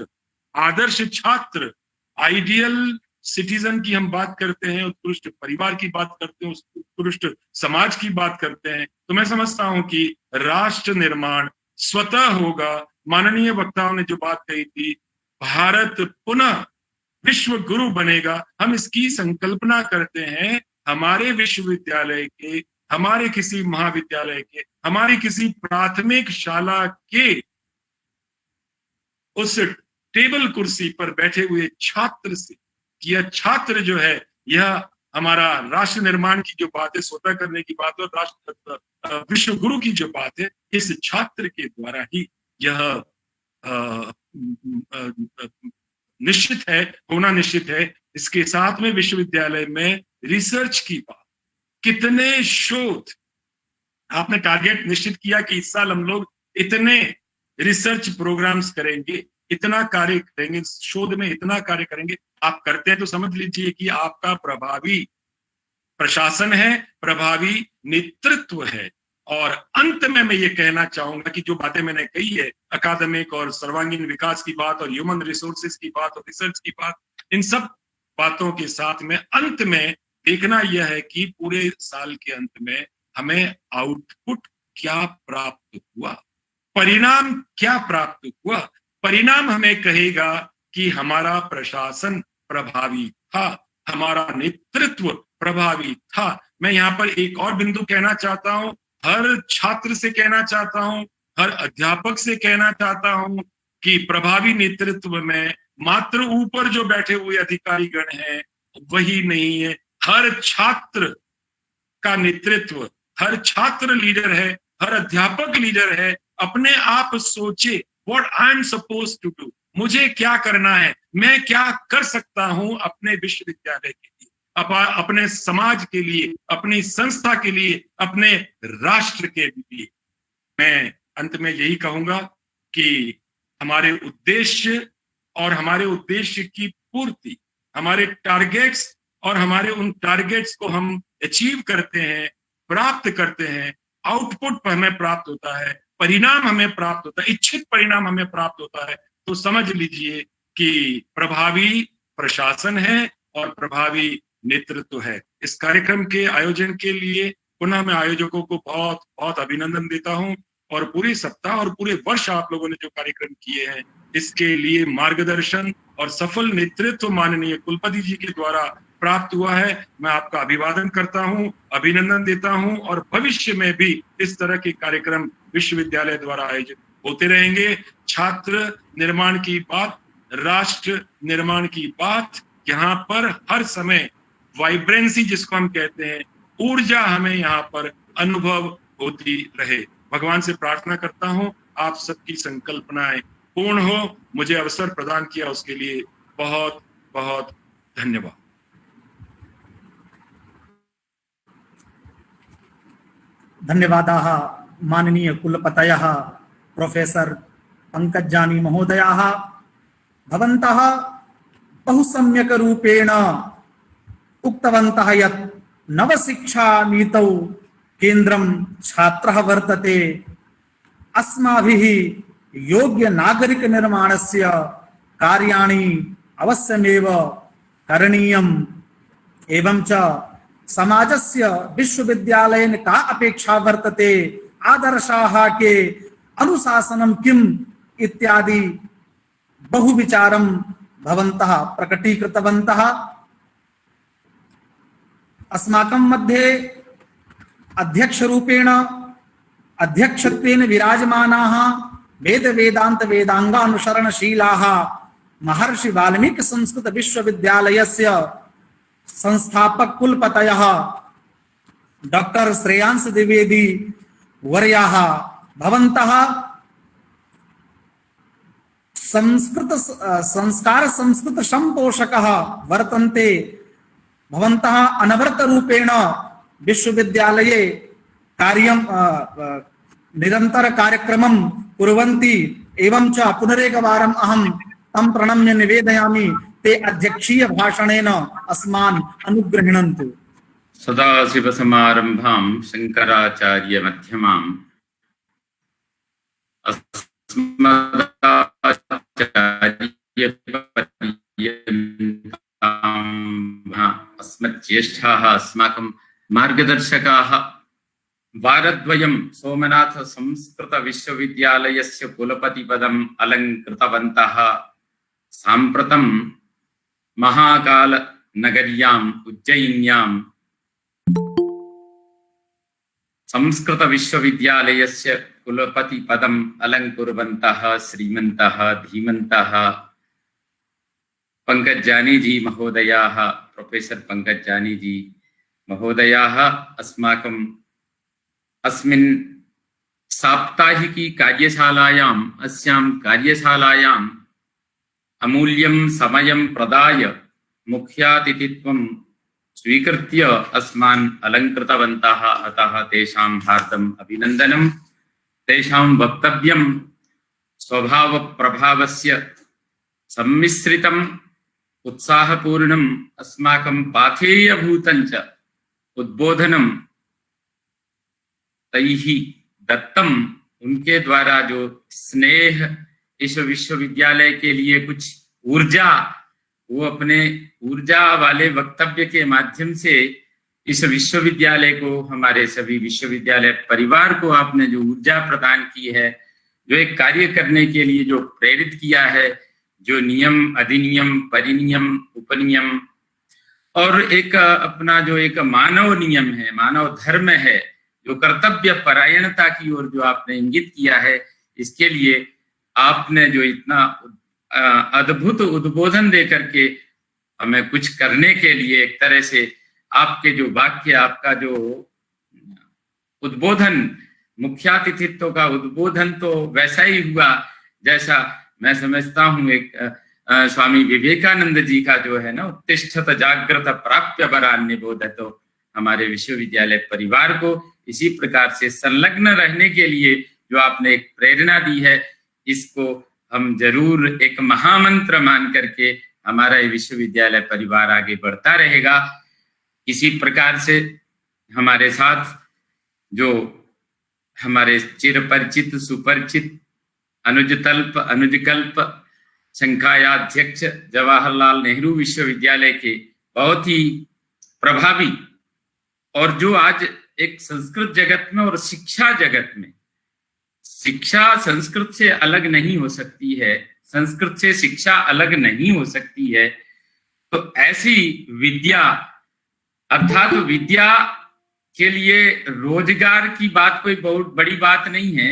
आदर्श छात्र, आइडियल सिटीजन की हम बात करते हैं, उत्कृष्ट परिवार की बात करते हैं, उत्कृष्ट समाज की बात करते हैं, तो मैं समझता हूं कि राष्ट्र निर्माण स्वतः होगा। माननीय वक्ताओं ने जो बात कही थी, भारत पुनः विश्व गुरु बनेगा, हम इसकी संकल्पना करते हैं। हमारे विश्वविद्यालय के, हमारे किसी महाविद्यालय के, हमारी किसी प्राथमिक शाला के उस टेबल कुर्सी पर बैठे हुए छात्र से, यह छात्र जो है, यह हमारा राष्ट्र निर्माण की जो बात है, स्वतः करने की बात है, राष्ट्र विश्व गुरु की जो बात है, इस छात्र के द्वारा ही यह निश्चित है, होना निश्चित है। इसके साथ में विश्वविद्यालय में रिसर्च की बात, कितने शोध, आपने टारगेट निश्चित किया कि इस साल हम लोग इतने रिसर्च प्रोग्राम्स करेंगे, इतना कार्य करेंगे, शोध में इतना कार्य करेंगे। आप करते हैं तो समझ लीजिए कि आपका प्रभावी प्रशासन है, प्रभावी नेतृत्व है। और अंत में मैं ये कहना चाहूंगा कि जो बातें मैंने कही है, अकादमिक और सर्वांगीण विकास की बात और ह्यूमन रिसोर्सेज की बात और रिसर्च की बात, इन सब बातों के साथ में अंत में देखना यह है कि पूरे साल के अंत में हमें आउटपुट क्या प्राप्त हुआ, परिणाम क्या प्राप्त हुआ। परिणाम हमें कहेगा कि हमारा प्रशासन प्रभावी था, हमारा नेतृत्व प्रभावी था। मैं यहाँ पर एक और बिंदु कहना चाहता हूं, हर छात्र से कहना चाहता हूं, हर अध्यापक से कहना चाहता हूं कि प्रभावी नेतृत्व में मात्र ऊपर जो बैठे हुए अधिकारी गण हैं वही नहीं है, हर छात्र का नेतृत्व, हर छात्र लीडर है, हर अध्यापक लीडर है। अपने आप सोचे, what I am suppose to do, मुझे क्या करना है, मैं क्या कर सकता हूं अपने विश्वविद्यालय के लिए, अपने समाज के लिए, अपनी संस्था के लिए, अपने राष्ट्र के लिए। मैं अंत में यही कहूंगा कि हमारे उद्देश्य और हमारे उद्देश्य की पूर्ति, हमारे टारगेट्स और हमारे उन टारगेट्स को हम अचीव करते हैं, प्राप्त करते हैं, आउटपुट हमें प्राप्त होता है, परिणाम हमें प्राप्त होता है, इच्छित परिणाम हमें प्राप्त होता है, तो समझ लीजिए कि प्रभावी प्रशासन है और प्रभावी नेतृत्व है। इस कार्यक्रम के आयोजन के लिए पुनः मैं आयोजकों को बहुत बहुत अभिनंदन देता हूं, और पूरे सप्ताह और पूरे वर्ष आप लोगों ने जो कार्यक्रम किए हैं, इसके लिए मार्गदर्शन और सफल नेतृत्व माननीय कुलपति जी के द्वारा प्राप्त हुआ है। मैं आपका अभिवादन करता हूं, अभिनंदन देता हूं, और भविष्य में भी इस तरह के कार्यक्रम विश्वविद्यालय द्वारा आयोजित होते रहेंगे। छात्र निर्माण की बात, राष्ट्र निर्माण की बात, यहाँ पर हर समय वाइब्रेंसी जिसको हम कहते हैं, ऊर्जा हमें यहाँ पर अनुभव होती रहे। भगवान से प्रार्थना करता हूं आप सबकी संकल्पनाएं पूर्ण हो। मुझे अवसर प्रदान किया उसके लिए बहुत बहुत धन्यवाद। धन्यवादाः माननीय कुलपतयः प्रोफेसर पंकजानी महोदयाः। भवन्तः बहु सम्यक् रूपेण उक्तवन्तः यत् नवशिक्षा नीतौ केन्द्रं छात्रः वर्तते। अस्माभिः योग्य नागरिक निर्माणस्य कार्याणि अवश्यमेव करणीयम्। एवं च समाजस्य विश्वविद्यालयेन का अपेक्षा वर्तते, आदर्शाः के अनुशासनं किम् इत्यादि बहुविचारं भवन्तः प्रकटीकृतवन्तः। अस्माकं मध्ये अध्यक्षरूपेण अध्यक्षत्वेन विराजमानाः वेद वेदांत वेदांगानुसरणशीलाः महर्षि वाल्मीकि संस्कृत विश्वविद्यालयस्य संस्थापक कुलपतयः डॉक्टर श्रेयांश द्विवेदी वर्याः भवन्तः संस्कृत संपोषकः वर्तन्ते। भवन्तः अनवरतरूपेण विश्वविद्यालये कार्यं निरन्तर कार्यक्रमं कुर्वन्ति। एवं च पुनरेकवारम् अहं तं प्रणम्य निवेदयामि ते अध्यक्षीय भाषणेन अस्मान् अनुगृह्णन्तु। सदाशिवसमारम्भां शङ्कराचार्यमध्यमाम् अस्मज्येष्ठाः अस्माकं मार्गदर्शकाः वारद्वयं सोमनाथ संस्कृत विश्वविद्यालयस्य कुलपतिपदम् अलङ्कृतवन्तः। साम्प्रतं महाकाल नगर्याम् उज्जयिन्यां संस्कृत विश्वविद्यालयस्य कुलपतिपदम् अलङ्कुर्वन्तः श्रीमन्तः धीमन्तः पंकज जानी जी महोदयाः, प्रोफेसर पंकज जानी जी महोदयाः अस्माकम् अस्मिन् साप्ताहिकी कार्यशालायाम् अस्यां कार्यशालायाम् अमूल्यं समयं प्रदाय मुख्यातिथित्वं स्वीकृत्य अस्मान् अलङ्कृतवन्तः। अतः तेषां हार्दम् अभिनन्दनं। तेषां वक्तव्यं स्वभावप्रभावस्य सम्मिश्रितम् उत्साहपूर्णम् अस्माकं पाथेयभूतं च उद्बोधनं तैः दत्तम। उनके द्वारा जो स्नेह इस विश्वविद्यालय के लिए कुछ ऊर्जा, वो अपने ऊर्जा वाले वक्तव्य के माध्यम से इस विश्वविद्यालय को, हमारे सभी विश्वविद्यालय परिवार को आपने जो ऊर्जा प्रदान की है, जो एक कार्य करने के लिए जो प्रेरित किया है, जो नियम अधिनियम परिनियम उपनियम और एक अपना जो एक मानव नियम है, मानव धर्म है, जो कर्तव्य परायणता की ओर जो आपने इंगित किया है, इसके लिए आपने जो इतना अद्भुत उद्बोधन दे करके हमें कुछ करने के लिए एक तरह से आपके जो वाक्य, आपका जो उद्बोधन, मुख्यातिथित्व का उद्बोधन तो वैसा ही हुआ जैसा मैं समझता हूँ एक स्वामी विवेकानंद जी का जो है ना, उत्तिष्ठत जागृत प्राप्य वरान्य बोधतो, हमारे विश्वविद्यालय परिवार को इसी प्रकार से संलग्न रहने के लिए जो आपने एक प्रेरणा दी है, इसको हम जरूर एक महामंत्र मान करके हमारा ये विश्वविद्यालय परिवार आगे बढ़ता रहेगा। इसी प्रकार से हमारे साथ जो हमारे चिरपरिचित सुपरिचित अनुजतल्प अनुजकल्प संकायाध्यक्ष जवाहरलाल नेहरू विश्वविद्यालय के बहुत ही प्रभावी और जो आज एक संस्कृत जगत में और शिक्षा जगत में, शिक्षा संस्कृत से अलग नहीं हो सकती है, संस्कृत से शिक्षा अलग नहीं हो सकती है। तो ऐसी विद्या अर्थात विद्या के लिए रोजगार की बात कोई बहुत बड़ी बात नहीं है,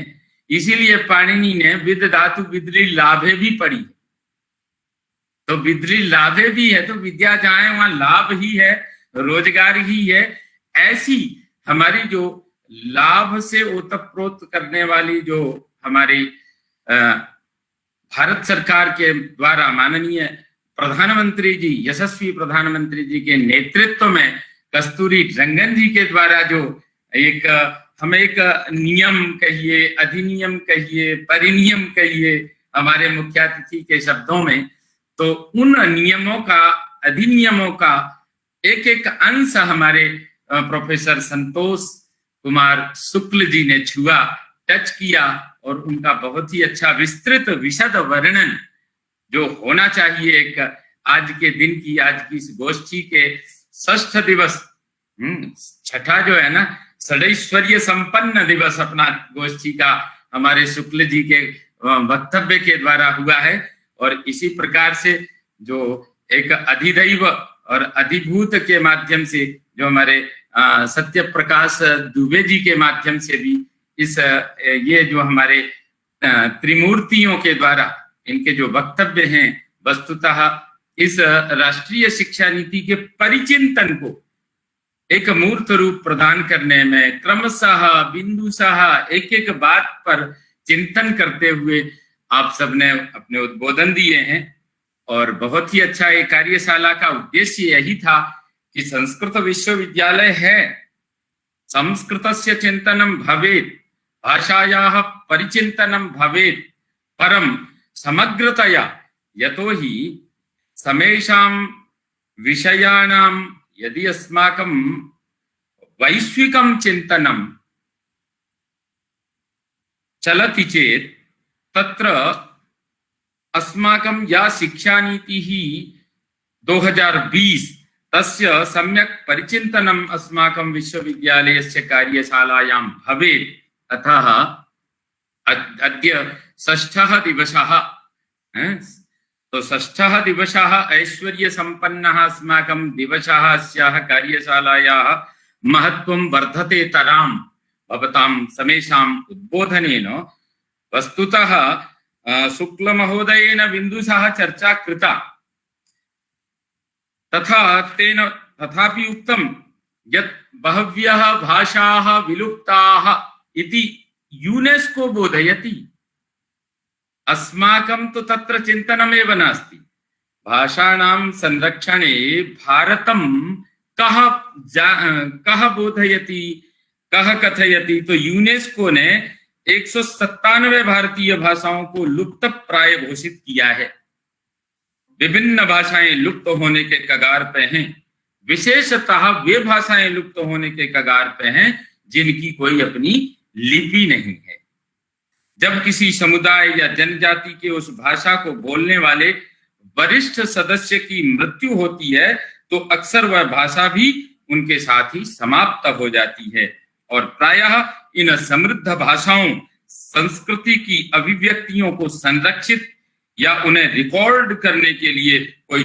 इसीलिए पाणिनि ने विद धातु विद्री लाभे भी पढ़ी। तो विद्री लाभे भी है, तो विद्या जहाँ है वहां लाभ ही है, रोजगार ही है। ऐसी हमारी जो लाभ से ओतप्रोत करने वाली जो हमारी भारत सरकार के द्वारा माननीय प्रधानमंत्री जी, यशस्वी प्रधानमंत्री जी के नेतृत्व में कस्तूरी रंगन जी के द्वारा जो एक हम एक नियम कहिए, अधिनियम कहिए, परिनियम कहिए हमारे मुख्यातिथि के शब्दों में, तो उन नियमों का, अधिनियमों का एक एक अंश हमारे प्रोफेसर संतोष कुमार शुक्ल जी ने छुआ, टच किया और उनका बहुत ही अच्छा विस्तृत विशद वर्णन जो होना चाहिए एक आज के दिन की, आज की इस गोष्ठी के षष्ठ दिवस, छठा जो है ना, षडैश्वर्य संपन्न दिवस अपना गोष्ठी का हमारे शुक्ल जी के वक्तव्य के द्वारा हुआ है। और इसी प्रकार से जो एक अधिदैव और अधिभूत के माध्यम से जो हमारे सत्य प्रकाश दुबे जी के माध्यम से भी इस ये जो हमारे त्रिमूर्तियों के द्वारा इनके जो वक्तव्य हैं वस्तुतः इस राष्ट्रीय शिक्षा नीति के परिचिंतन को एक मूर्त रूप प्रदान करने में क्रमशः बिंदुशः एक एक बात पर चिंतन करते हुए आप सबने अपने उद्बोधन दिए हैं। और बहुत ही अच्छा ये कार्यशाला का उद्देश्य यही था कि संस्कृत विश्वविद्यालय है, संस्कृतस्य चिंतनम भवेत्, भाषायाः परिचिंतनम भवेत्, परम समग्रतया, यतोहि समेषां विषयाणां यदि अस्माकं वैश्विकं चिंतनं चलति चेत् तत्र अस्माकं या शिक्षा नीतिः 2020 तस्य सम्यक् परिचिन्तनम् अस्माकं विश्वविद्यालयस्य कार्यशालायां भवेत्। अतः अद्य षष्ठः दिवसः, तो षष्ठः दिवसः ऐश्वर्य संपन्नः अस्माकं दिवसः। अस्याः कार्यशालायाः महत्त्वं वर्धते तराम् भवतां समेषाम् उद्बोधनेन। वस्तुतः शुक्ल महोदयेन बिन्दुशः चर्चा कृता, तथापि उक्तं यत् बहव्यः भाषाः विलुप्ताः इति यूनेस्को बोधयति। अस्माकं तु तत्र चिन्तनमेव नास्ति। भाषाणां संरक्षणे भारतं कः बोधयति, कः कथयति? तो यूनेस्को ने 197 भारतीय भाषाओं को लुप्त प्राय घोषित किया है। विभिन्न भाषाएं लुप्त होने के कगार पे हैं, विशेषतः वे भाषाएं लुप्त होने के कगार पे हैं जिनकी कोई अपनी लिपि नहीं है। जब किसी समुदाय या जनजाति के उस भाषा को बोलने वाले वरिष्ठ सदस्य की मृत्यु होती है तो अक्सर वह भाषा भी उनके साथ ही समाप्त हो जाती है। और प्रायः इन समृद्ध भाषाओं संस्कृति की अभिव्यक्तियों को संरक्षित या उन्हें रिकॉर्ड करने के लिए कोई